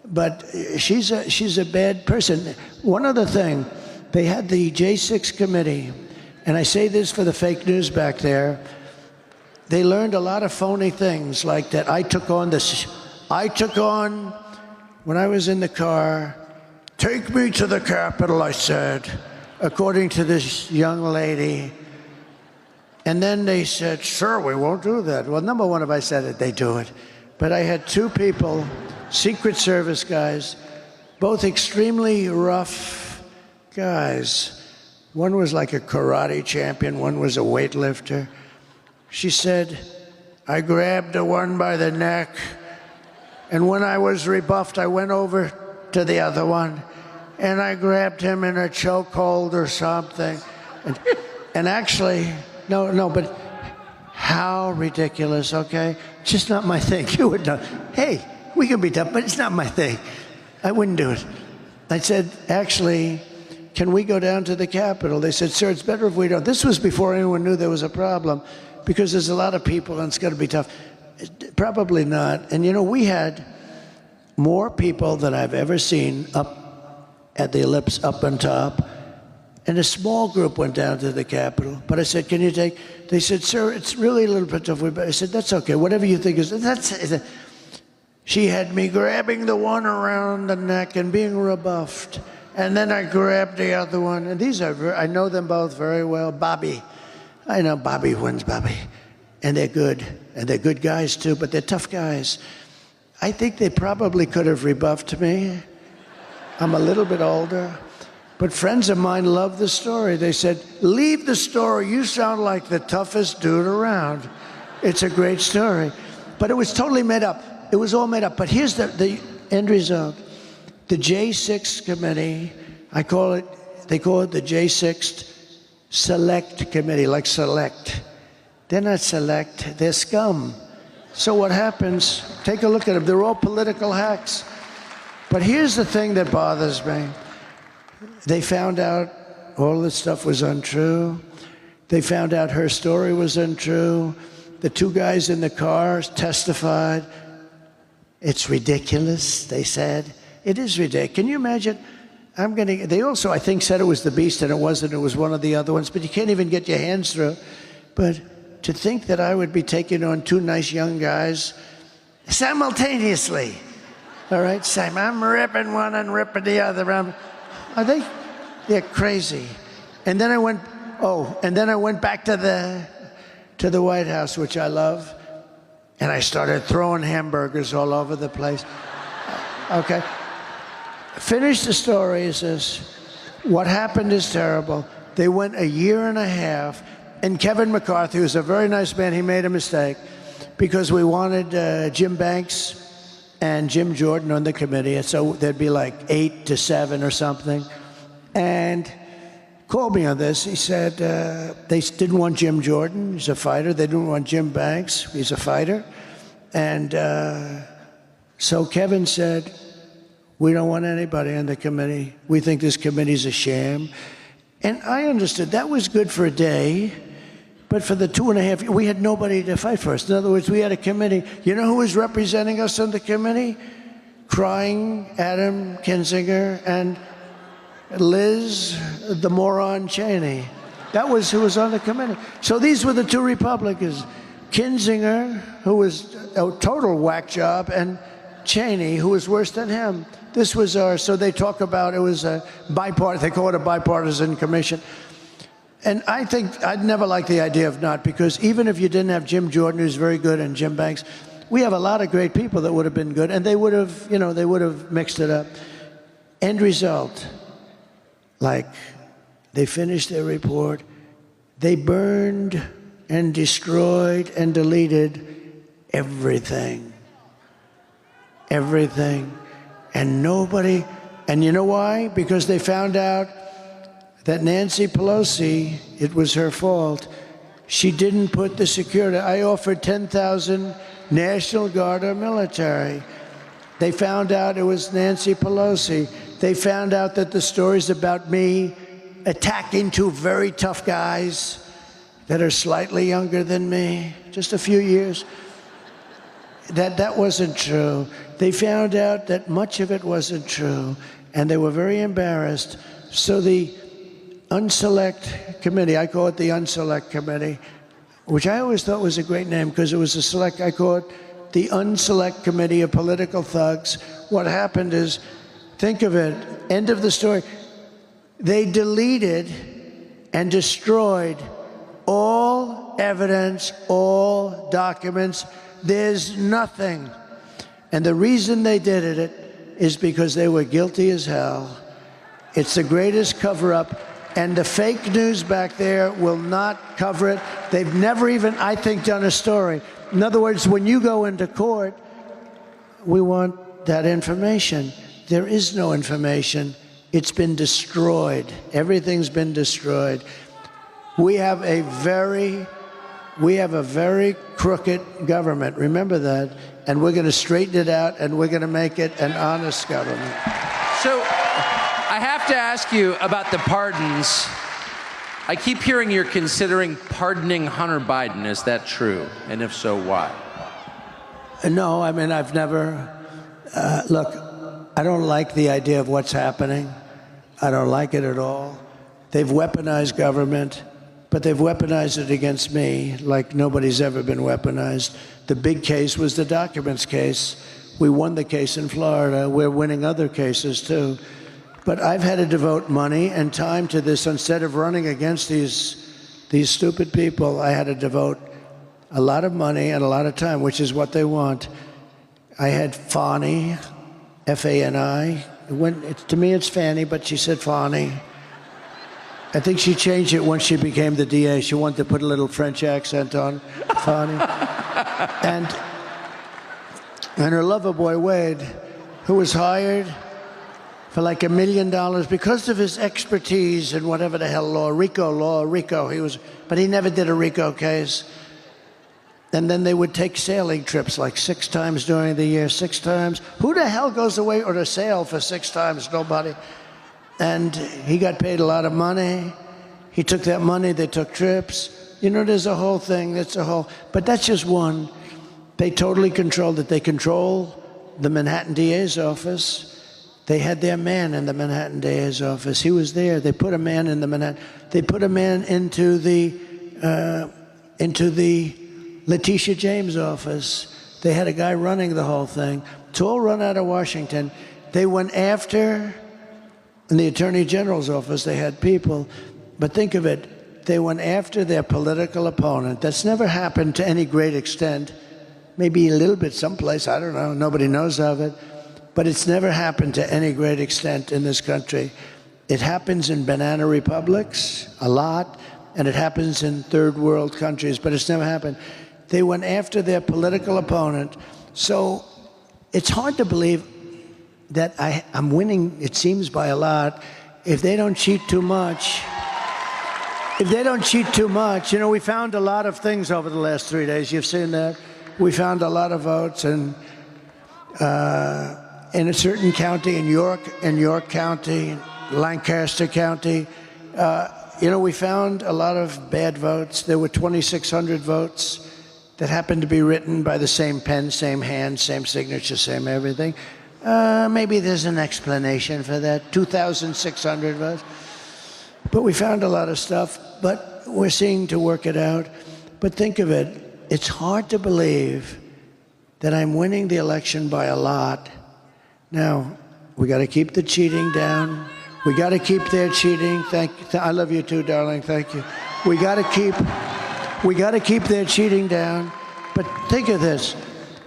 But she's a bad person. One other thing, they had the J6 committee, and I say this for the fake news back there. They learned a lot of phony things, like that I took on, when I was in the car, take me to the Capitol, I said, according to this young lady. And then they said, sir, we won't do that. Well, number one, if I said it, they do it. But I had 2 people, Secret Service guys, both extremely rough guys. One was like a karate champion, one was a weightlifter. She said, I grabbed the one by the neck, and when I was rebuffed, I went over to the other one, and I grabbed him in a chokehold or something. And actually, no, but how ridiculous, okay? Just not my thing. You would know. Hey, we can be tough, but it's not my thing. I wouldn't do it. I said, actually, can we go down to the Capitol? They said, sir, it's better if we don't. This was before anyone knew there was a problem, because there's a lot of people and it's going to be tough. Probably not. And we had more people than I've ever seen up at the ellipse, up on top. And a small group went down to the Capitol. But I said, can you take? They said, sir, it's really a little bit tough. I said, that's okay. Whatever you think is. She had me grabbing the one around the neck and being rebuffed. And then I grabbed the other one. And I know them both very well. Bobby. I know Bobby wins, Bobby. And they're good. And they're good guys, too, but they're tough guys. I think they probably could have rebuffed me. I'm a little bit older. But friends of mine love the story. They said, leave the story. You sound like the toughest dude around. It's a great story. But it was totally made up. It was all made up. But here's the end result. The J6 committee, they call it the J6 Select Committee, like select. They're not select, they're scum. So what happens, take a look at them, they're all political hacks. But here's the thing that bothers me. They found out all this stuff was untrue. They found out her story was untrue. The 2 guys in the car testified. It's ridiculous, they said. It is ridiculous. Can you imagine? They also, I think, said it was the Beast, and it wasn't. It was one of the other ones. But you can't even get your hands through. But to think that I would be taking on 2 nice young guys simultaneously. all right, saying, I'm ripping one and ripping the other. They're crazy. And then I went back to the White House, which I love, and I started throwing hamburgers all over the place. Okay. Finish the story. He says, what happened is terrible. They went a year and a half, and Kevin McCarthy, who's a very nice man, he made a mistake because we wanted Jim Banks and Jim Jordan on the committee, and so there'd be like 8 to 7 or something. And called me on this. He said they didn't want Jim Jordan. He's a fighter. They didn't want Jim Banks. He's a fighter. And so Kevin said, we don't want anybody on the committee. We think this committee's a sham. And I understood that was good for a day, but for the 2.5 years, we had nobody to fight for us. In other words, we had a committee. You know who was representing us on the committee? Crying Adam Kinzinger and Liz, the moron Cheney. That was who was on the committee. So these were the two Republicans. Kinzinger, who was a total whack job, and Cheney, who was worse than him. This was so they talk about it was a bipartisan, they call it a bipartisan commission. And I think I'd never liked the idea of not, because even if you didn't have Jim Jordan, who's very good, and Jim Banks, we have a lot of great people that would have been good, and they would have, they would have mixed it up. End result, like, they finished their report, they burned and destroyed and deleted everything. Everything. And nobody, and you know why? Because they found out that Nancy Pelosi, it was her fault. She didn't put the security. I offered 10,000 National Guard or military. They found out it was Nancy Pelosi. They found out that the stories about me attacking two very tough guys that are slightly younger than me, just a few years, that wasn't true. They found out that much of it wasn't true, and they were very embarrassed. So the Unselect Committee, I call it the Unselect Committee, which I always thought was a great name because it was a select, I call it the Unselect Committee of Political Thugs. What happened is, think of it, end of the story, they deleted and destroyed all evidence, all documents. There's nothing. And the reason they did it is because they were guilty as hell. It's the greatest cover-up, and the fake news back there will not cover it. They've never even, I think, done a story. In other words, when you go into court, we want that information. There is no information. It's been destroyed. Everything's been destroyed. We have a very crooked government. Remember that. And we're going to straighten it out, and we're going to make it an honest government. So I have to ask you about the pardons. I keep hearing you're considering pardoning Hunter Biden. Is that true? And if so, why? No, I mean, I've never... look, I don't like the idea of what's happening. I don't like it at all. They've weaponized government, but they've weaponized it against me like nobody's ever been weaponized. The big case was the documents case. We won the case in Florida. We're winning other cases, too. But I've had to devote money and time to this. Instead of running against these stupid people, I had to devote a lot of money and a lot of time, which is what they want. I had Fani, F-A-N-I. To me, it's Fanny, but she said Fani. I think she changed it once she became the DA. She wanted to put a little French accent on Fani. And her lover boy, Wade, who was hired for like $1 million because of his expertise in whatever the hell law, RICO. But he never did a RICO case. And then they would take sailing trips like 6 times during the year, 6 times. Who the hell goes away on a sail for 6 times? Nobody. And he got paid a lot of money. He took that money, they took trips. You know, there's a whole thing, but that's just one. They totally controlled it. They control the Manhattan DA's office. They had their man in the Manhattan DA's office. He was there. They put a man in the Manhattan. They put a man into the Letitia James' office. They had a guy running the whole thing. It's all run out of Washington. They went after, in the Attorney General's office, they had people, but think of it, they went after their political opponent. That's never happened to any great extent. Maybe a little bit someplace, I don't know, nobody knows of it. But it's never happened to any great extent in this country. It happens in banana republics a lot, and it happens in third world countries, but it's never happened. They went after their political opponent. So it's hard to believe that I'm winning, it seems, by a lot. If they don't cheat too much, you know, we found a lot of things over the last 3 days. You've seen that. We found a lot of votes, and in a certain county, in York County, Lancaster County, you know, we found a lot of bad votes. There were 2,600 votes that happened to be written by the same pen, same hand, same signature, same everything. Maybe there's an explanation for that. 2,600 votes. But we found a lot of stuff, but we're seeing to work it out. But think of it. It's hard to believe that I'm winning the election by a lot. Now, we got to keep the cheating down. We got to keep their cheating. I love you too, darling. Thank you. We got to keep their cheating down. But think of this.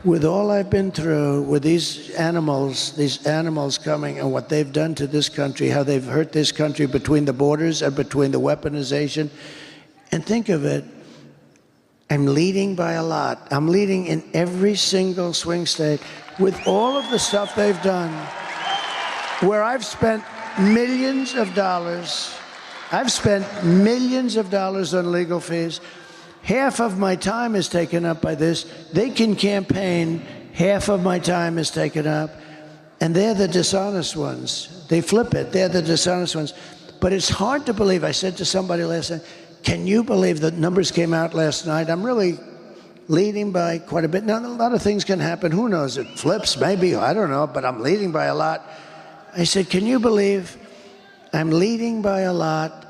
With all I've been through, with these animals coming and what they've done to this country, how they've hurt this country between the borders and between the weaponization. And think of it. I'm leading by a lot. I'm leading in every single swing state with all of the stuff they've done, where I've spent millions of dollars. I've spent millions of dollars on legal fees. Half of my time is taken up by this. They can campaign. Half of my time is taken up. And they're the dishonest ones. They flip it. They're the dishonest ones. But it's hard to believe. I said to somebody last night, can you believe the numbers came out last night? I'm really leading by quite a bit. Now, a lot of things can happen. Who knows? It flips, maybe. I don't know. But I'm leading by a lot. I said, can you believe I'm leading by a lot,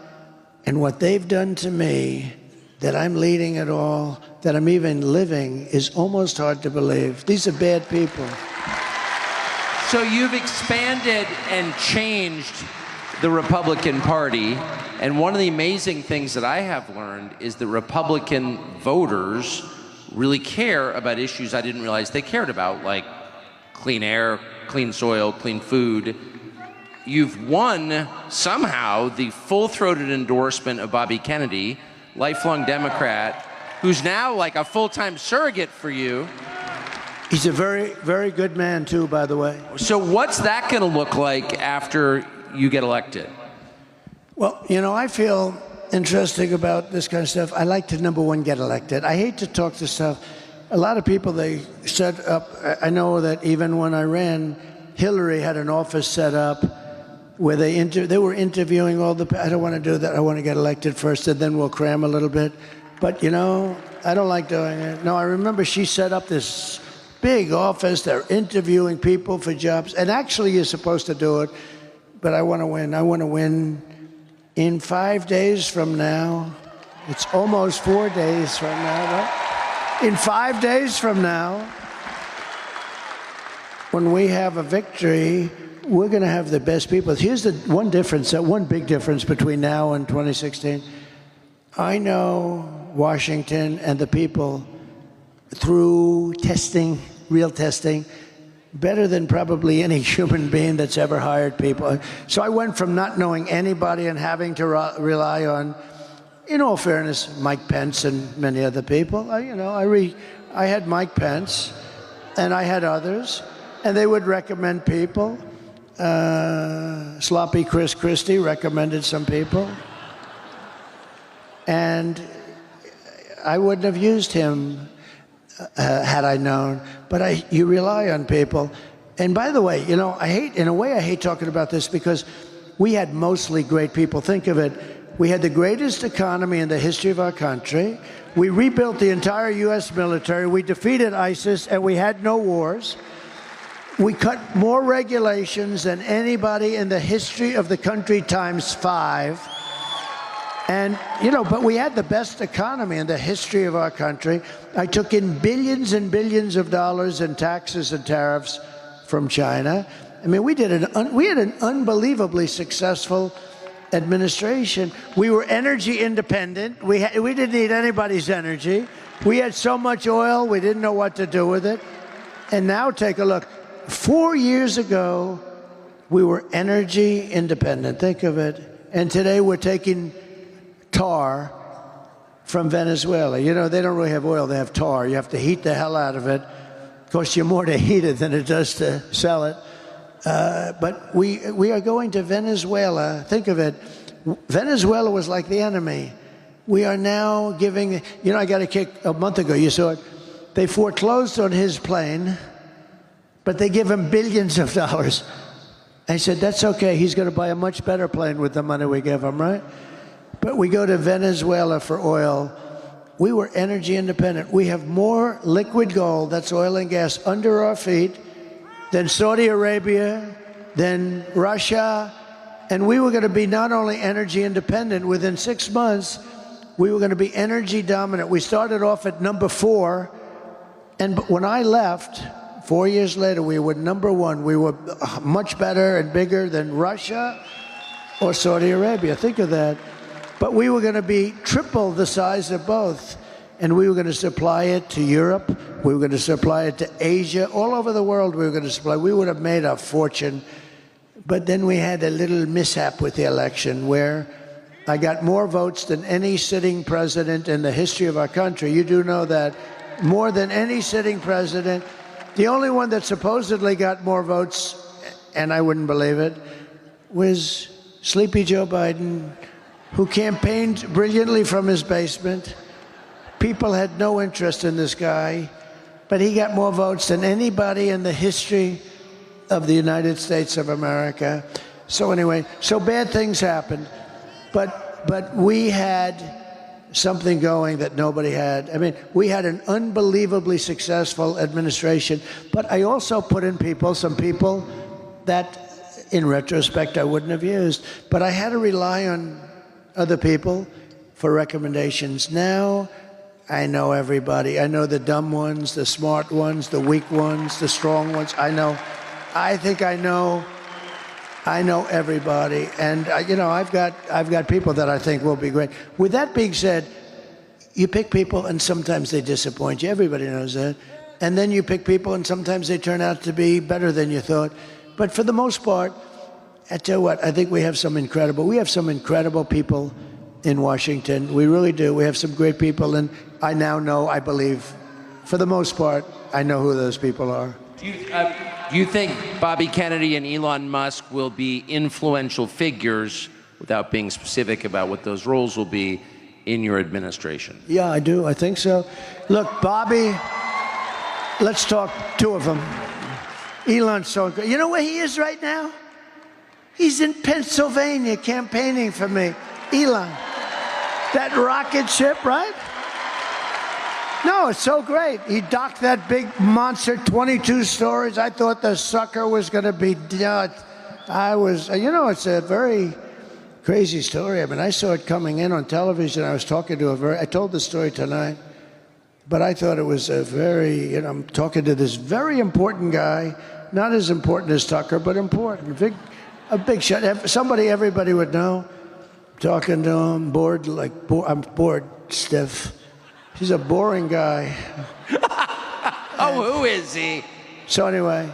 and what they've done to me, that I'm leading at all, that I'm even living, is almost hard to believe. These are bad people. So you've expanded and changed the Republican Party, and one of the amazing things that I have learned is that Republican voters really care about issues I didn't realize they cared about, like clean air, clean soil, clean food. You've won, somehow, the full-throated endorsement of Bobby Kennedy, lifelong Democrat, who's now like a full-time surrogate for you. He's a very, very good man, too, by the way. So what's that going to look like after you get elected? Well, you know, I feel interesting about this kind of stuff. I like to, number one, get elected. I hate to talk this stuff. A lot of people, they set up, I know that even when I ran, Hillary had an office set up where they were interviewing all the, I don't want to do that. I want to get elected first, and then we'll cram a little bit. But, you know, I don't like doing it. No, I remember she set up this big office. They're interviewing people for jobs. And actually, you're supposed to do it. But I want to win. I want to win in 5 days from now. It's almost 4 days from now, right? In 5 days from now, when we have a victory, we're going to have the best people. Here's the one difference, one big difference between now and 2016. I know Washington and the people through testing, real testing, better than probably any human being that's ever hired people. So I went from not knowing anybody and having to rely on, in all fairness, Mike Pence and many other people. I had Mike Pence, and I had others, and they would recommend people. Sloppy Chris Christie recommended some people. And I wouldn't have used him had I known. But you rely on people. And by the way, you know, I hate talking about this because we had mostly great people. Think of it. We had the greatest economy in the history of our country. We rebuilt the entire U.S. military. We defeated ISIS, and we had no wars. We cut more regulations than anybody in the history of the country times 5. And, but we had the best economy in the history of our country. I took in billions and billions of dollars in taxes and tariffs from China. I mean, we had an unbelievably successful administration. We were energy independent. We didn't need anybody's energy. We had so much oil, we didn't know what to do with it. And now take a look. 4 years ago, we were energy independent. Think of it. And today we're taking tar from Venezuela. They don't really have oil, they have tar. You have to heat the hell out of it. It costs you more to heat it than it does to sell it. But we are going to Venezuela. Think of it. Venezuela was like the enemy. We are now giving, I got a kick a month ago, you saw it. They foreclosed on his plane, but they give him billions of dollars. I said, that's okay. He's going to buy a much better plane with the money we give him, right? But we go to Venezuela for oil. We were energy independent. We have more liquid gold, that's oil and gas, under our feet than Saudi Arabia, than Russia. And we were going to be not only energy independent, within 6 months, we were going to be energy dominant. We started off at number 4. And when I left, 4 years later, we were number 1. We were much better and bigger than Russia or Saudi Arabia. Think of that. But we were going to be triple the size of both. And we were going to supply it to Europe. We were going to supply it to Asia. All over the world we were going to supply. We would have made a fortune. But then we had a little mishap with the election where I got more votes than any sitting president in the history of our country. You do know that. More than any sitting president. The only one that supposedly got more votes, and I wouldn't believe it, was Sleepy Joe Biden, who campaigned brilliantly from his basement. People had no interest in this guy, but he got more votes than anybody in the history of the United States of America. So anyway, so bad things happened, but we had something going that nobody had. I mean, we had an unbelievably successful administration, but I also put in some people that, in retrospect, I wouldn't have used. But I had to rely on other people for recommendations. Now, I know everybody. I know the dumb ones, the smart ones, the weak ones, the strong ones. I think I know everybody, and I've got people that I think will be great. With that being said, you pick people and sometimes they disappoint you. Everybody knows that. And then you pick people and sometimes they turn out to be better than you thought. But for the most part, I tell you what, I think we have some incredible people in Washington. We really do. We have some great people, and I now know, I believe, for the most part, I know who those people are. Do you think Bobby Kennedy and Elon Musk will be influential figures, without being specific about what those roles will be, in your administration? Yeah, I do. I think so. Look, Bobby, let's talk two of them. Elon's so good. You know where he is right now? He's in Pennsylvania campaigning for me. Elon. That rocket ship, right? No, it's so great. He docked that big monster, 22 stories. I thought the sucker was going to be dead. It's a very crazy story. I mean, I saw it coming in on television. I was talking to I told the story tonight, but I thought it was I'm talking to this very important guy, not as important as Tucker, but important. A big shot. Somebody everybody would know. Talking to him, I'm bored, stiff. He's a boring guy. Oh, who is he? So anyway,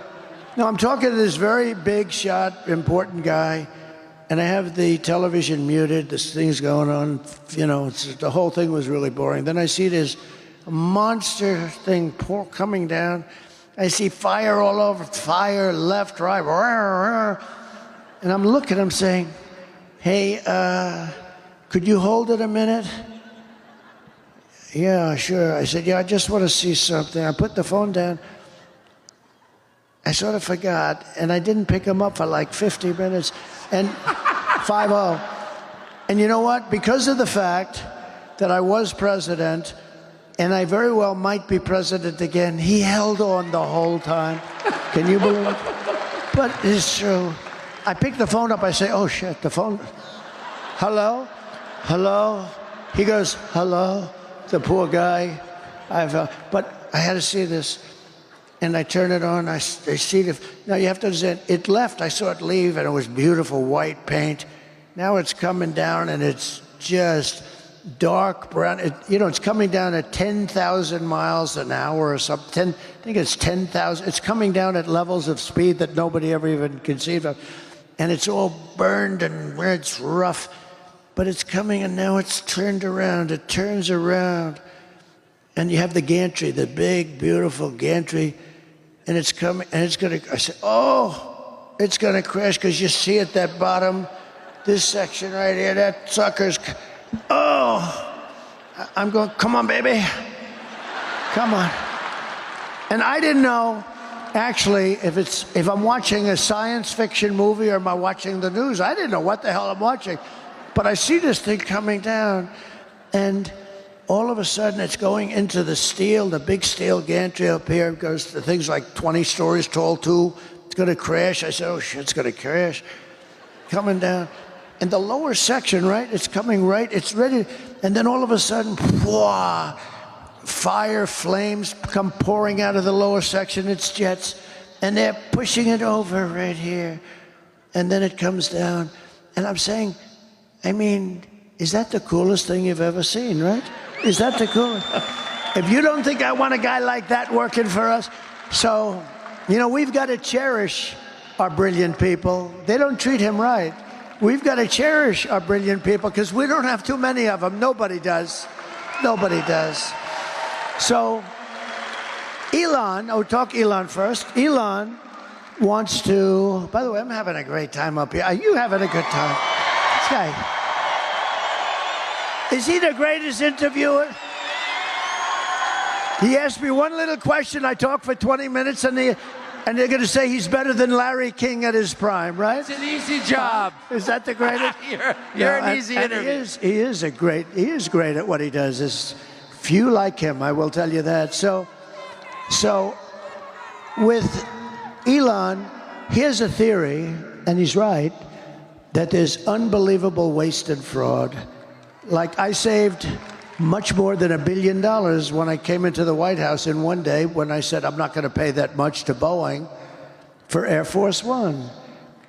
no, I'm talking to this very big shot, important guy, and I have the television muted. This thing's going on. The whole thing was really boring. Then I see this monster thing coming down. I see fire all over, fire left, right, and I'm looking. I'm saying, "Hey, could you hold it a minute?" Yeah, sure. I said, I just want to see something. I put the phone down. I sort of forgot, and I didn't pick him up for like 50 minutes, and 5-0. And you know what? Because of the fact that I was president, and I very well might be president again, he held on the whole time. Can you believe it? But it's true. I pick the phone up. I say, oh, shit, the phone. Hello? hello? He goes, hello? The poor guy. But I had to see this. And I turn it on, I see it. Now you have to understand, it left, I saw it leave, and it was beautiful white paint. Now it's coming down, and it's just dark brown. It's coming down at 10,000 miles an hour or something. I think it's 10,000. It's coming down at levels of speed that nobody ever even conceived of. And it's all burned and where it's rough. But it's coming, and now it's turned around. It turns around. And you have the gantry, the big, beautiful gantry. And it's coming, and it's going to, I said, oh, it's going to crash, because you see at that bottom, this section right here, that sucker's, oh, I'm going, come on, baby. Come on. And I didn't know, actually, if I'm watching a science fiction movie or am I watching the news. I didn't know what the hell I'm watching. But I see this thing coming down, and all of a sudden, it's going into the steel, the big steel gantry up here. It goes to things like 20 stories tall, too. It's going to crash. I said, oh, shit, it's going to crash. Coming down. And the lower section, right, it's coming right, it's ready. And then all of a sudden, whoa, fire, flames come pouring out of the lower section. It's jets. And they're pushing it over right here. And then it comes down. And I'm saying, I mean, is that the coolest thing you've ever seen, right? Is that the coolest? If you don't think I want a guy like that working for us, so, we've got to cherish our brilliant people. They don't treat him right. We've got to cherish our brilliant people, because we don't have too many of them. Nobody does. Nobody does. So, Elon, talk Elon first. Elon wants to, by the way, I'm having a great time up here. Are you having a good time? This guy. Is he the greatest interviewer? He asked me one little question. I talked for 20 minutes, and they're going to say he's better than Larry King at his prime, right? It's an easy job. Is that the greatest? you're an easy interview. He is great at what he does. There's few like him, I will tell you that. So with Elon, here's a theory, and he's right, that there's unbelievable waste and fraud. Like, I saved much more than $1 billion when I came into the White House in one day, when I said I'm not going to pay that much to Boeing for Air Force One.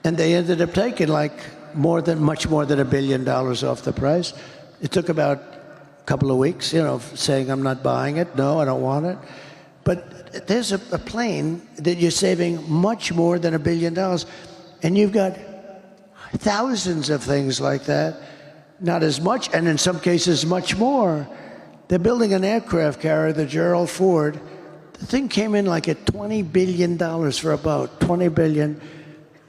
And they ended up taking much more than $1 billion off the price. It took about a couple of weeks, saying I'm not buying it. No, I don't want it. But there's a plane that you're saving much more than $1 billion. And you've got thousands of things like that. Not as much, and in some cases, much more. They're building an aircraft carrier, the Gerald Ford. The thing came in at $20 billion for about $20 billion.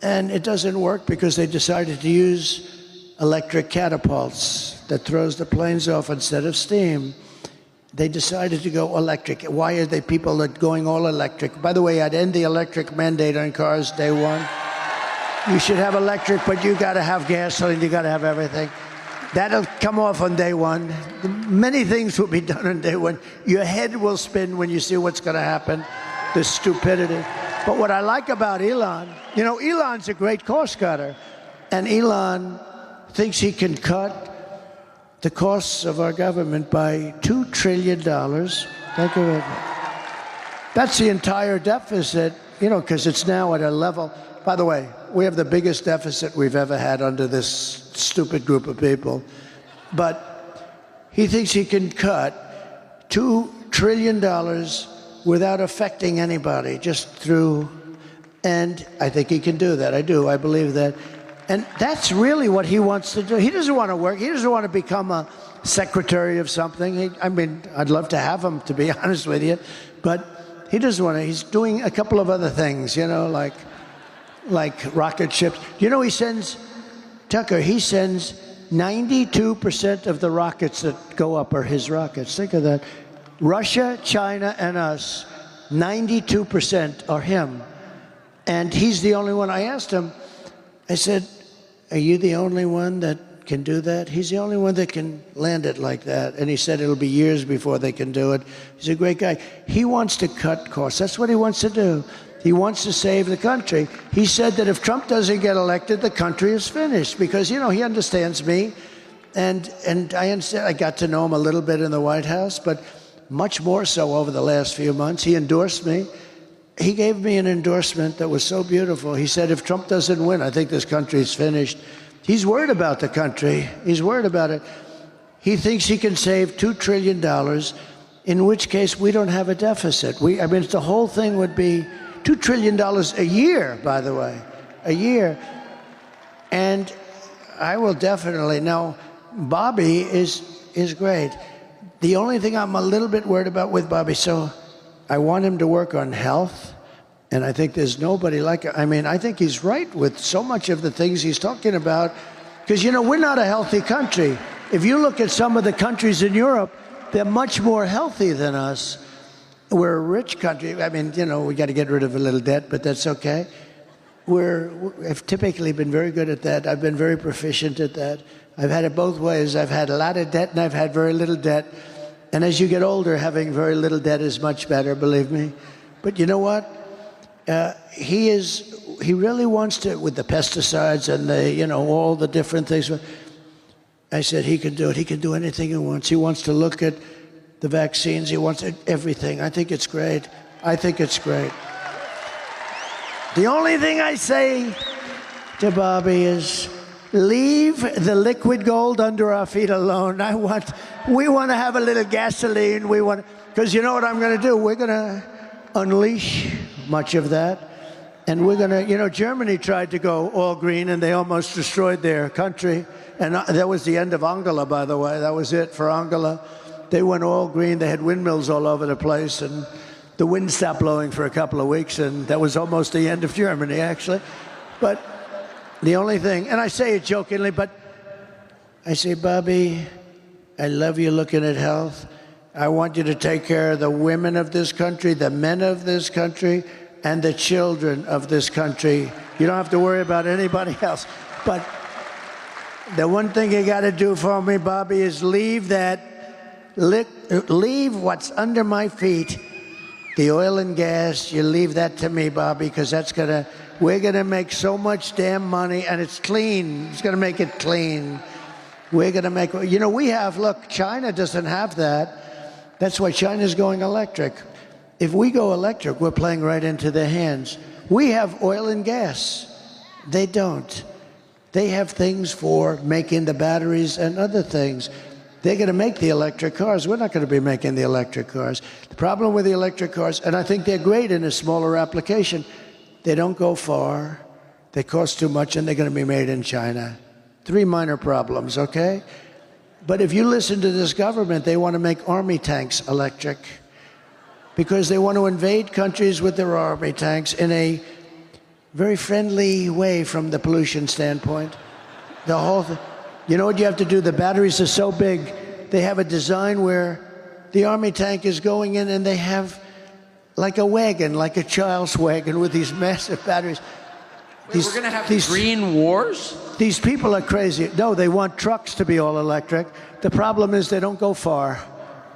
And it doesn't work because they decided to use electric catapults that throws the planes off instead of steam. They decided to go electric. Why are they people that going all electric? By the way, I'd end the electric mandate on cars day one. You should have electric, but you got to have gasoline. You got to have everything. That'll come off on day one. Many things will be done on day one. Your head will spin when you see what's going to happen, the stupidity. But what I like about Elon, Elon's a great cost cutter. And Elon thinks he can cut the costs of our government by $2 trillion. Think of it. That's the entire deficit, because it's now at a level. By the way, we have the biggest deficit we've ever had under this stupid group of people. But he thinks he can cut $2 trillion without affecting anybody, just through, and I think he can do that. I do. I believe that. And that's really what he wants to do. He doesn't want to work. He doesn't want to become a secretary of something. I'd love to have him, to be honest with you. But he doesn't want to. He's doing a couple of other things, like rocket ships. He sends, Tucker, he sends 92% of the rockets that go up are his rockets. Think of that. Russia, China, and us, 92% are him. And he's the only one. I asked him, I said, are you the only one that can do that? He's the only one that can land it like that. And he said it'll be years before they can do it. He's a great guy. He wants to cut costs. That's what he wants to do. He wants to save the country. He said that if Trump doesn't get elected, the country is finished because, he understands me. And I understand, I got to know him a little bit in the White House, but much more so over the last few months. He endorsed me. He gave me an endorsement that was so beautiful. He said, if Trump doesn't win, I think this country's finished. He's worried about the country. He's worried about it. He thinks he can save $2 trillion, in which case we don't have a deficit. I mean, the whole thing would be $2 trillion a year, by the way, a year. And I will definitely, now, Bobby is great. The only thing I'm a little bit worried about with Bobby, so I want him to work on health, and I think there's nobody like him. I mean, I think he's right with so much of the things he's talking about, because, you know, we're not a healthy country. If you look at some of the countries in Europe, they're much more healthy than us. We're a rich country. I mean, you know, we got to get rid of a little debt, but that's okay. I've typically been very good at that. I've been very proficient at that. I've had it both ways. I've had a lot of debt and I've had very little debt. And as you get older, having very little debt is much better, believe me. But you know what? He really wants to, with the pesticides and the, you know, all the different things. I said he can do it. He can do anything he wants. He wants to look at the vaccines. He wants everything. I think it's great. I think it's great. The only thing I say to Bobby is, leave the liquid gold under our feet alone. We want to have a little gasoline. Because you know what I'm going to do? We're going to unleash much of that. And we're going to, you know, Germany tried to go all green and they almost destroyed their country. And that was the end of Angela, by the way. That was it for Angela. They went all green. They had windmills all over the place. And the wind stopped blowing for a couple of weeks. And that was almost the end of Germany, actually. But the only thing, and I say it jokingly, but I say, Bobby, I love you looking at health. I want you to take care of the women of this country, the men of this country, and the children of this country. You don't have to worry about anybody else. But the one thing you got to do for me, Bobby, is leave what's under my feet, the oil and gas. You leave that to me, Bobby, because we're going to make so much damn money, and it's clean. It's going to make it clean. We're going to make, you know, look, China doesn't have that. That's why China's going electric. If we go electric, we're playing right into their hands. We have oil and gas. They don't. They have things for making the batteries and other things. They're going to make the electric cars. We're not going to be making the electric cars. The problem with the electric cars, and I think they're great in a smaller application, they don't go far, they cost too much, and they're going to be made in China. 3 minor problems, okay? But if you listen to this government, they want to make army tanks electric because they want to invade countries with their army tanks in a very friendly way from the pollution standpoint. The whole thing. You know what you have to do? The batteries are so big, they have a design where the army tank is going in and they have like a wagon, like a child's wagon with these massive batteries. Wait, we're going to have these green wars? These people are crazy. No, they want trucks to be all electric. The problem is they don't go far.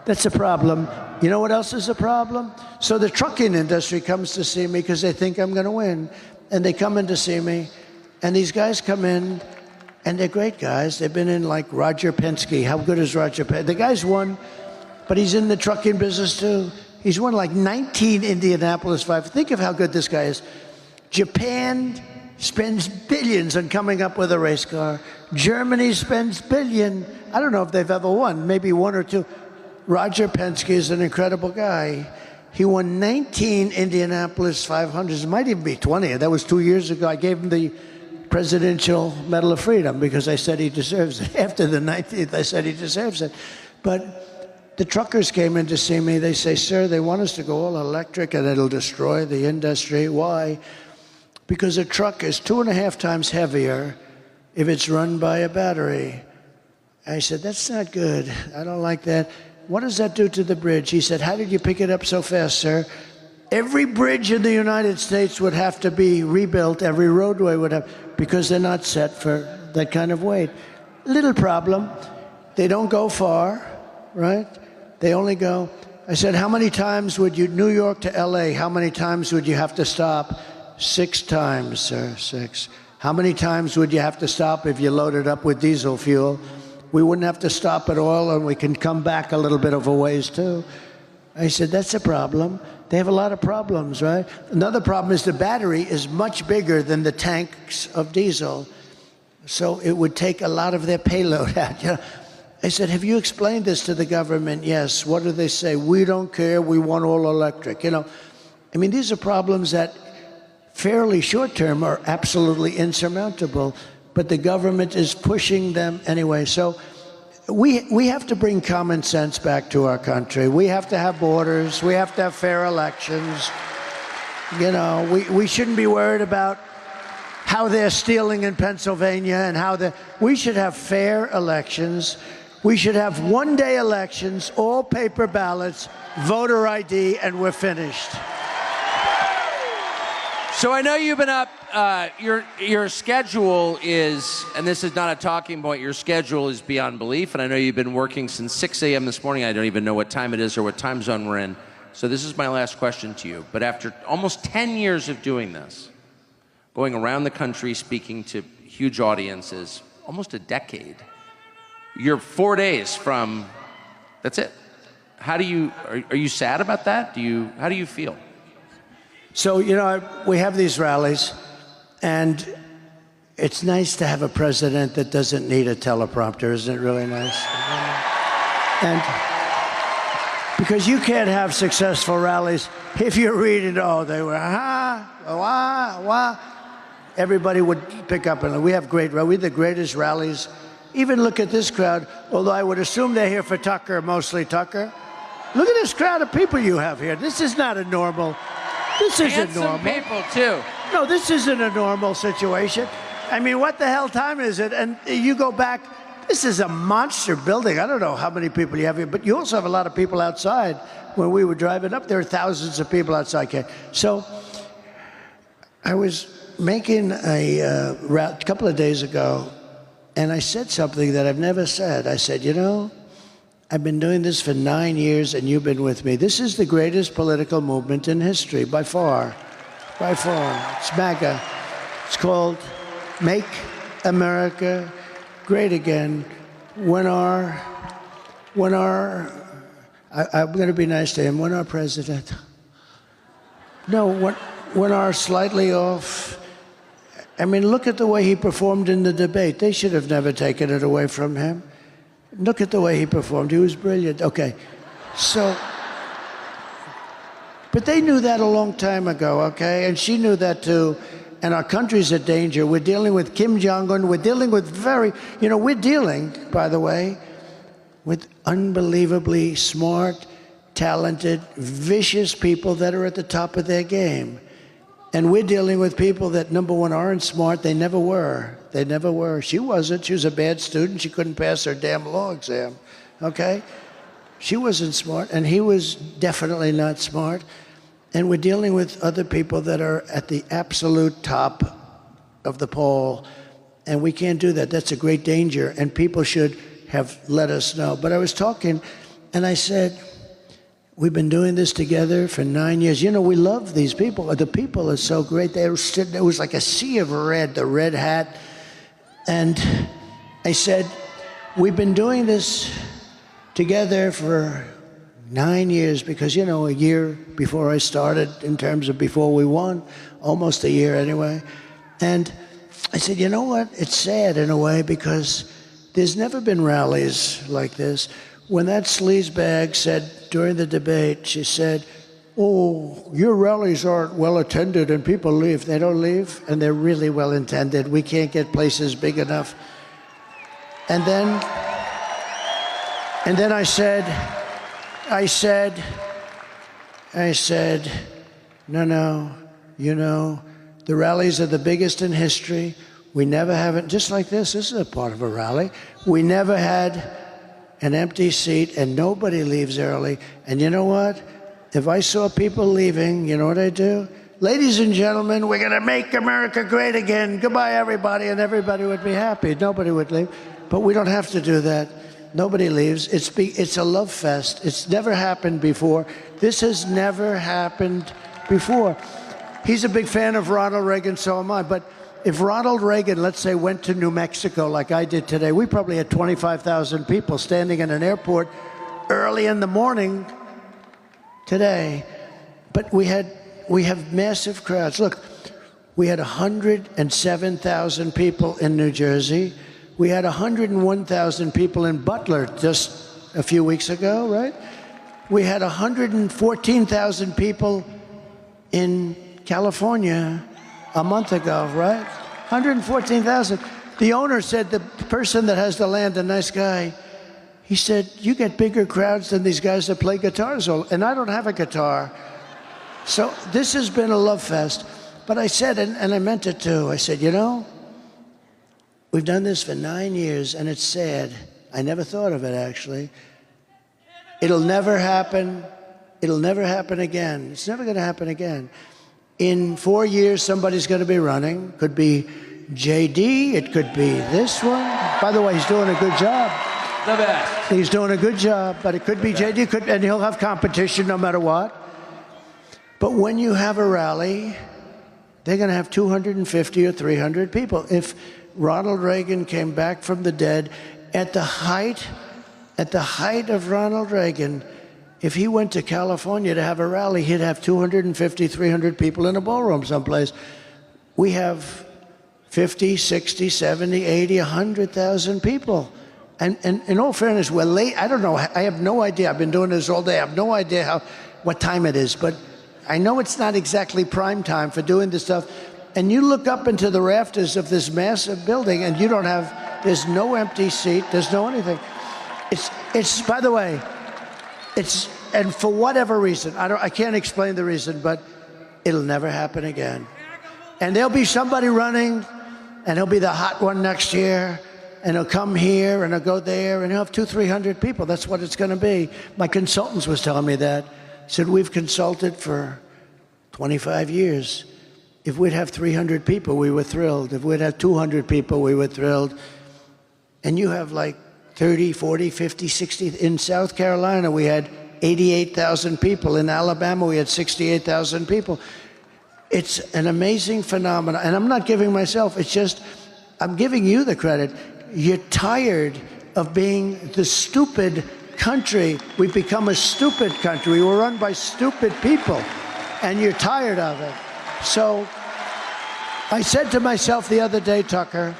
That's a problem. You know what else is a problem? So the trucking industry comes to see me because they think I'm going to win. And they come in to see me. And these guys come in, and they're great guys. They've been in like Roger Penske. How good is Roger Penske? The guy's won, but he's in the trucking business too. He's won like 19 Indianapolis 5. Think of how good this guy is. Japan spends billions on coming up with a race car. Germany spends billions. I don't know if they've ever won, maybe 1 or 2. Roger Penske is an incredible guy. He won 19 Indianapolis 500s. It might even be 20. That was 2 years ago. I gave him the Presidential Medal of Freedom because I said he deserves it. After the 19th, I said he deserves it. But the truckers came in to see me. They say, sir, they want us to go all electric and it'll destroy the industry. Why? Because a truck is 2.5 times heavier if it's run by a battery. I said, that's not good. I don't like that. What does that do to the bridge? He said, how did you pick it up so fast, sir? Every bridge in the United States would have to be rebuilt. Every roadway would have, because they're not set for that kind of weight. Little problem. They don't go far, right? They only go. I said, how many times would you, New York to LA, how many times would you have to stop? 6 times, sir, 6. How many times would you have to stop if you loaded up with diesel fuel? we wouldn't have to stop at all, and we can come back a little bit of a ways, too. I said, that's a problem. They have a lot of problems, right? Another problem is the battery is much bigger than the tanks of diesel, so it would take a lot of their payload out. You know? I said, have you explained this to the government? Yes. What do they say? We don't care. We want all electric. You know, I mean, these are problems that fairly short term are absolutely insurmountable, but the government is pushing them anyway. So we have to bring common sense back to our country. We have to have borders. We have to have fair elections. You know, we shouldn't be worried about how they're stealing in Pennsylvania and we should have fair elections. We should have one-day elections, all paper ballots, voter ID, and we're finished. So I know you've been up, your schedule is, and this is not a talking point, your schedule is beyond belief, and I know you've been working since 6 a.m. this morning. I don't even know what time it is or what time zone we're in. So this is my last question to you. But after almost 10 years of doing this, going around the country speaking to huge audiences, almost a decade, you're 4 days from, that's it. How do you, are you sad about that? How do you feel? So, you know, we have these rallies, and it's nice to have a president that doesn't need a teleprompter. Isn't it really nice? And because you can't have successful rallies if you're reading, oh, they were, wah. Everybody would pick up, and we have great rallies. We have the greatest rallies. Even look at this crowd, although I would assume they're here for Tucker, mostly Tucker. Look at this crowd of people you have here. This is not a normal. This isn't normal. People, too. No, this isn't a normal situation. I mean, what the hell time is it? And you go back, this is a monster building. I don't know how many people you have here, but you also have a lot of people outside. When we were driving up, there were thousands of people outside. So I was making a couple of days ago, and I said something that I've never said. I said, you know, I've been doing this for 9 years, and you've been with me. This is the greatest political movement in history, by far. By far. It's MAGA. It's called Make America Great Again. I'm going to be nice to him. When our president, when our slightly off, I mean, look at the way he performed in the debate. They should have never taken it away from him. Look at the way he performed. He was brilliant. Okay. So, but they knew that a long time ago, okay? And she knew that too. And our country's in danger. We're dealing with Kim Jong-un. We're dealing with we're dealing, by the way, with unbelievably smart, talented, vicious people that are at the top of their game. And we're dealing with people that, number one, aren't smart. They never were. They never were. She wasn't. She was a bad student. She couldn't pass her damn law exam, okay? She wasn't smart, and he was definitely not smart. And we're dealing with other people that are at the absolute top of the poll, and we can't do that. That's a great danger, and people should have let us know. But I was talking, and I said, we've been doing this together for 9 years. You know, we love these people. The people are so great. They were sitting, it was like a sea of red, the red hat. And I said, we've been doing this together for 9 years because, you know, a year before I started, in terms of before we won, almost a year anyway. And I said, you know what? It's sad in a way because there's never been rallies like this. When that sleazebag said during the debate, she said, oh, your rallies aren't well attended and people leave. They don't leave, and they're really well intended. We can't get places big enough. And then I said, no, you know, the rallies are the biggest in history. We never have it, just like this is a part of a rally. We never had an empty seat, and nobody leaves early. And you know what? If I saw people leaving, you know what I'd do? Ladies and gentlemen, we're going to make America great again. Goodbye, everybody. And everybody would be happy. Nobody would leave. But we don't have to do that. Nobody leaves. It's a love fest. It's never happened before. This has never happened before. He's a big fan of Ronald Reagan, so am I. But if Ronald Reagan, let's say, went to New Mexico like I did today, we probably had 25,000 people standing in an airport early in the morning today. But we have massive crowds. Look, we had 107,000 people in New Jersey. We had 101,000 people in Butler just a few weeks ago, right? We had 114,000 people in California a month ago, right? 114,000. The owner said, the person that has the land, a nice guy, he said, you get bigger crowds than these guys that play guitars. And I don't have a guitar. So this has been a love fest. But I said, and I meant it too, I said, you know, we've done this for 9 years, and it's sad. I never thought of it, actually. It'll never happen. It'll never happen again. It's never going to happen again. In 4 years, somebody's going to be running. Could be JD. It could be this one. By the way, he's doing a good job. The best. He's doing a good job, but it could be JD, and he'll have competition no matter what. But when you have a rally, they're going to have 250 or 300 people. If Ronald Reagan came back from the dead at the height of Ronald Reagan, if he went to California to have a rally, he'd have 250, 300 people in a ballroom someplace. We have 50, 60, 70, 80, 100,000 people. And in all fairness, we're late. I don't know. I have no idea. I've been doing this all day. I have no idea what time it is. But I know it's not exactly prime time for doing this stuff. And you look up into the rafters of this massive building, and you don't have, there's no empty seat. There's no anything. It's by the way, and for whatever reason, I can't explain the reason, but it'll never happen again. And there'll be somebody running, and he'll be the hot one next year, and he'll come here, and he'll go there, and he'll have 200, 300 people. That's what it's going to be. My consultants was telling me that. Said, we've consulted for 25 years. If we'd have 300 people, we were thrilled. If we'd have 200 people, we were thrilled. And you have like 30, 40, 50, 60. In South Carolina, we had 88,000 people. In Alabama, we had 68,000 people. It's an amazing phenomenon. And I'm not giving myself, it's just, I'm giving you the credit. You're tired of being the stupid country. We've become a stupid country. We're run by stupid people, and you're tired of it. So I said to myself the other day, Tucker,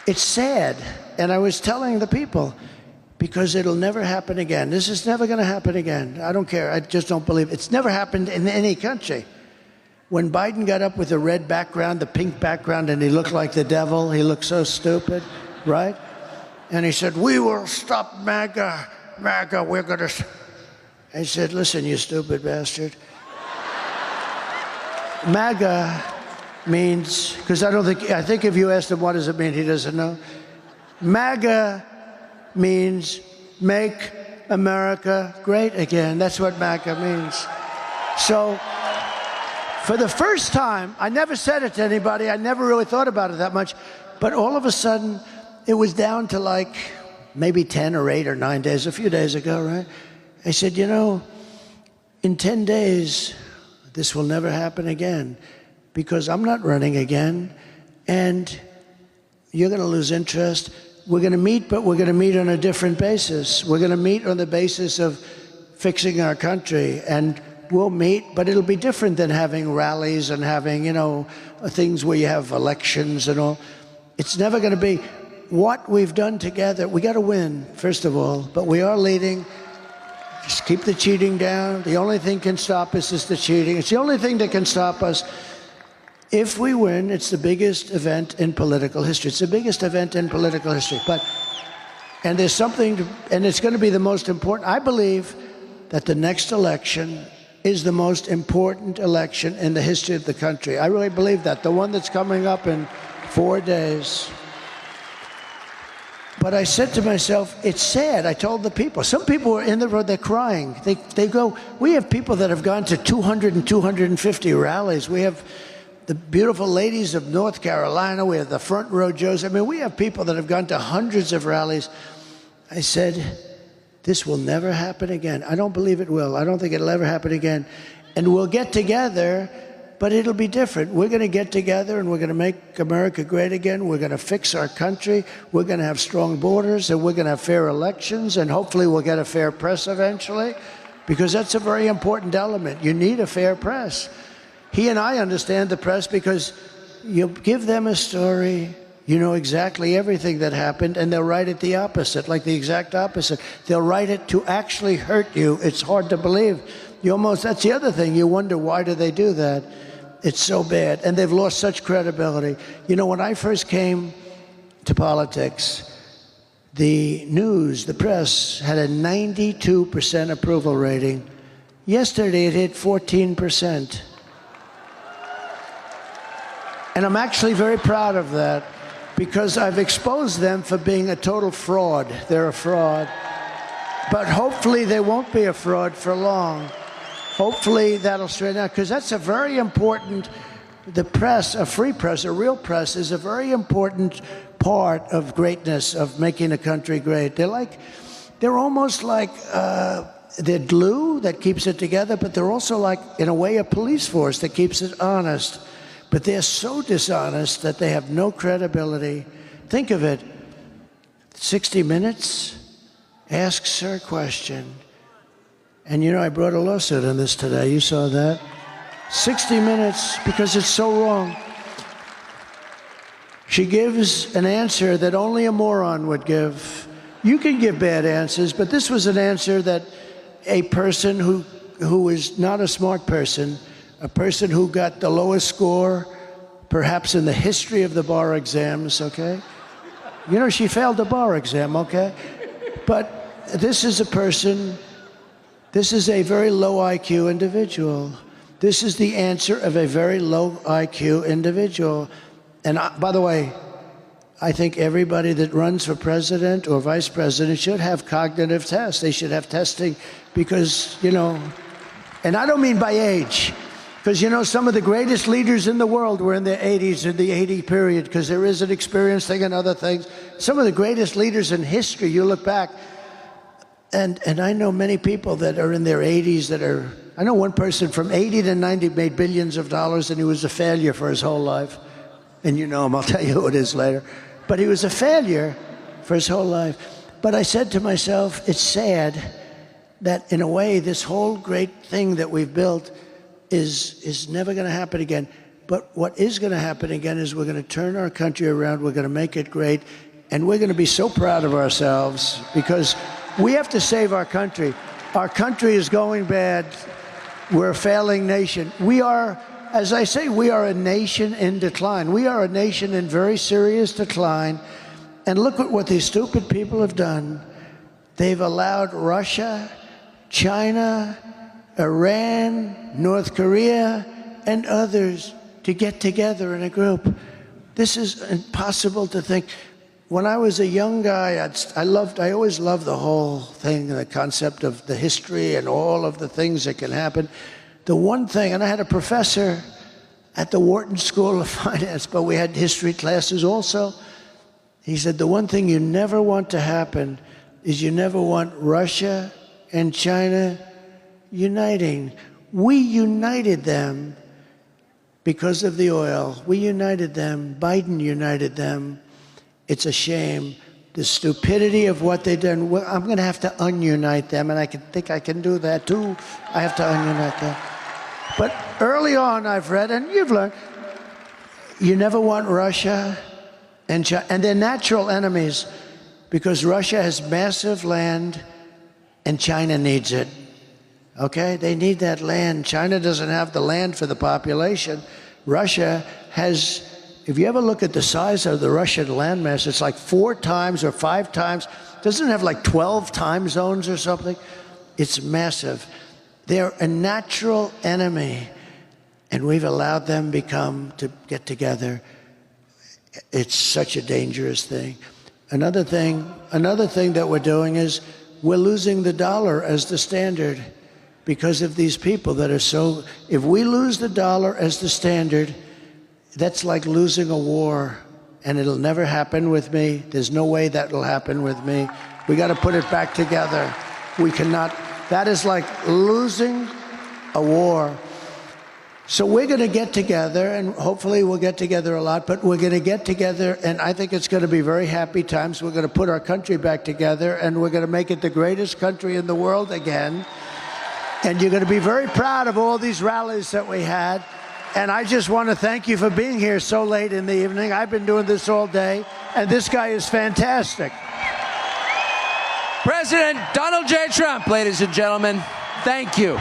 it's sad. And I was telling the people, because it'll never happen again. This is never going to happen again. I don't care. I just don't believe it. It's never happened in any country. When Biden got up with the red background, the pink background, and he looked like the devil, he looked so stupid, right? And he said, we will stop MAGA. MAGA, we're going to... I said, listen, you stupid bastard. MAGA means, because I think if you asked him what does it mean, he doesn't know. MAGA means make America great again. That's what MAGA means. So, for the first time, I never said it to anybody. I never really thought about it that much. But all of a sudden, it was down to like maybe 10 or 8 or 9 days, a few days ago, right? I said, you know, in 10 days, this will never happen again, because I'm not running again, and you're going to lose interest. We're going to meet, but we're going to meet on a different basis. We're going to meet on the basis of fixing our country, and we'll meet, but it'll be different than having rallies and having, you know, things where you have elections and all. It's never going to be what we've done together. We got to win, first of all, but we are leading. Just keep the cheating down. The only thing can stop us is the cheating. It's the only thing that can stop us. If we win, it's the biggest event in political history. It's the biggest event in political history. And there's something, and it's going to be the most important. I believe that the next election is the most important election in the history of the country. I really believe that. The one that's coming up in 4 days. But I said to myself, it's sad. I told the people. Some people were in the road, they're crying. They go, we have people that have gone to 200 and 250 rallies. We have the beautiful ladies of North Carolina. We have the front row Joes. I mean, we have people that have gone to hundreds of rallies. I said, this will never happen again. I don't believe it will. I don't think it'll ever happen again. And we'll get together, but it'll be different. We're going to get together and we're going to make America great again. We're going to fix our country. We're going to have strong borders, and we're going to have fair elections, and hopefully we'll get a fair press eventually, because that's a very important element. You need a fair press. He and I understand the press because you give them a story, you know exactly everything that happened, and they'll write it the opposite, like the exact opposite. They'll write it to actually hurt you. It's hard to believe. That's the other thing. You wonder, why do they do that? It's so bad. And they've lost such credibility. You know, when I first came to politics, the news, the press, had a 92% approval rating. Yesterday, it hit 14%. And I'm actually very proud of that, because I've exposed them for being a total fraud. They're a fraud. But hopefully they won't be a fraud for long. Hopefully that'll straighten out, because that's a very important, the press, a free press, a real press, is a very important part of greatness, of making a country great. They're almost like the glue that keeps it together, but they're also like, in a way, a police force that keeps it honest. But they're so dishonest that they have no credibility. Think of it. 60 Minutes asks her a question. And you know, I brought a lawsuit on this today. You saw that. 60 Minutes, because it's so wrong. She gives an answer that only a moron would give. You can give bad answers, but this was an answer that a person who is not a smart person, a person who got the lowest score, perhaps in the history of the bar exams, okay? You know, she failed the bar exam, okay? But this is a person, this is a very low IQ individual. This is the answer of a very low IQ individual. And by the way, I think everybody that runs for president or vice president should have cognitive tests. They should have testing because, you know, and I don't mean by age. Because, you know, some of the greatest leaders in the world were in their 80s, in the 80 period, because there is an experience thing and other things. Some of the greatest leaders in history, you look back, and I know many people that are in their 80s that are, I know one person from 80 to 90 made billions of dollars, and he was a failure for his whole life. And you know him, I'll tell you who it is later. But he was a failure for his whole life. But I said to myself, it's sad that in a way, this whole great thing that we've built is never going to happen again. But what is going to happen again is we're going to turn our country around, we're going to make it great, and we're going to be so proud of ourselves, because we have to save our country. Our country is going bad. We're a failing nation. We are, as I say, we are a nation in decline. We are a nation in very serious decline. And look at what these stupid people have done. They've allowed Russia, China, Iran, North Korea, and others to get together in a group. This is impossible to think. When I was a young guy, I always loved the whole thing, the concept of the history and all of the things that can happen. The one thing, and I had a professor at the Wharton School of Finance, but we had history classes also. He said, the one thing you never want to happen is you never want Russia and China uniting. We united them because of the oil. We united them. Biden united them. It's a shame. The stupidity of what they've done. Well, I'm going to have to ununite them, and I think I can do that too. I have to ununite them. But early on, I've read, and you've learned, you never want Russia and China, and they're natural enemies, because Russia has massive land and China needs it. Okay? They need that land. China doesn't have the land for the population. Russia has, if you ever look at the size of the Russian landmass, it's like 4 times or 5 times. Doesn't it have like 12 time zones or something? It's massive. They're a natural enemy, and we've allowed them to get together. It's such a dangerous thing. Another thing that we're doing is we're losing the dollar as the standard because of these people that are so, if we lose the dollar as the standard, that's like losing a war, and it'll never happen with me. There's no way that will happen with me. We got to put it back together. We cannot, that is like losing a war. So we're going to get together, and hopefully we'll get together a lot, but we're going to get together, and I think it's going to be very happy times. We're going to put our country back together, and we're going to make it the greatest country in the world again. And you're going to be very proud of all these rallies that we had. And I just want to thank you for being here so late in the evening. I've been doing this all day, and this guy is fantastic. President Donald J. Trump, ladies and gentlemen, thank you.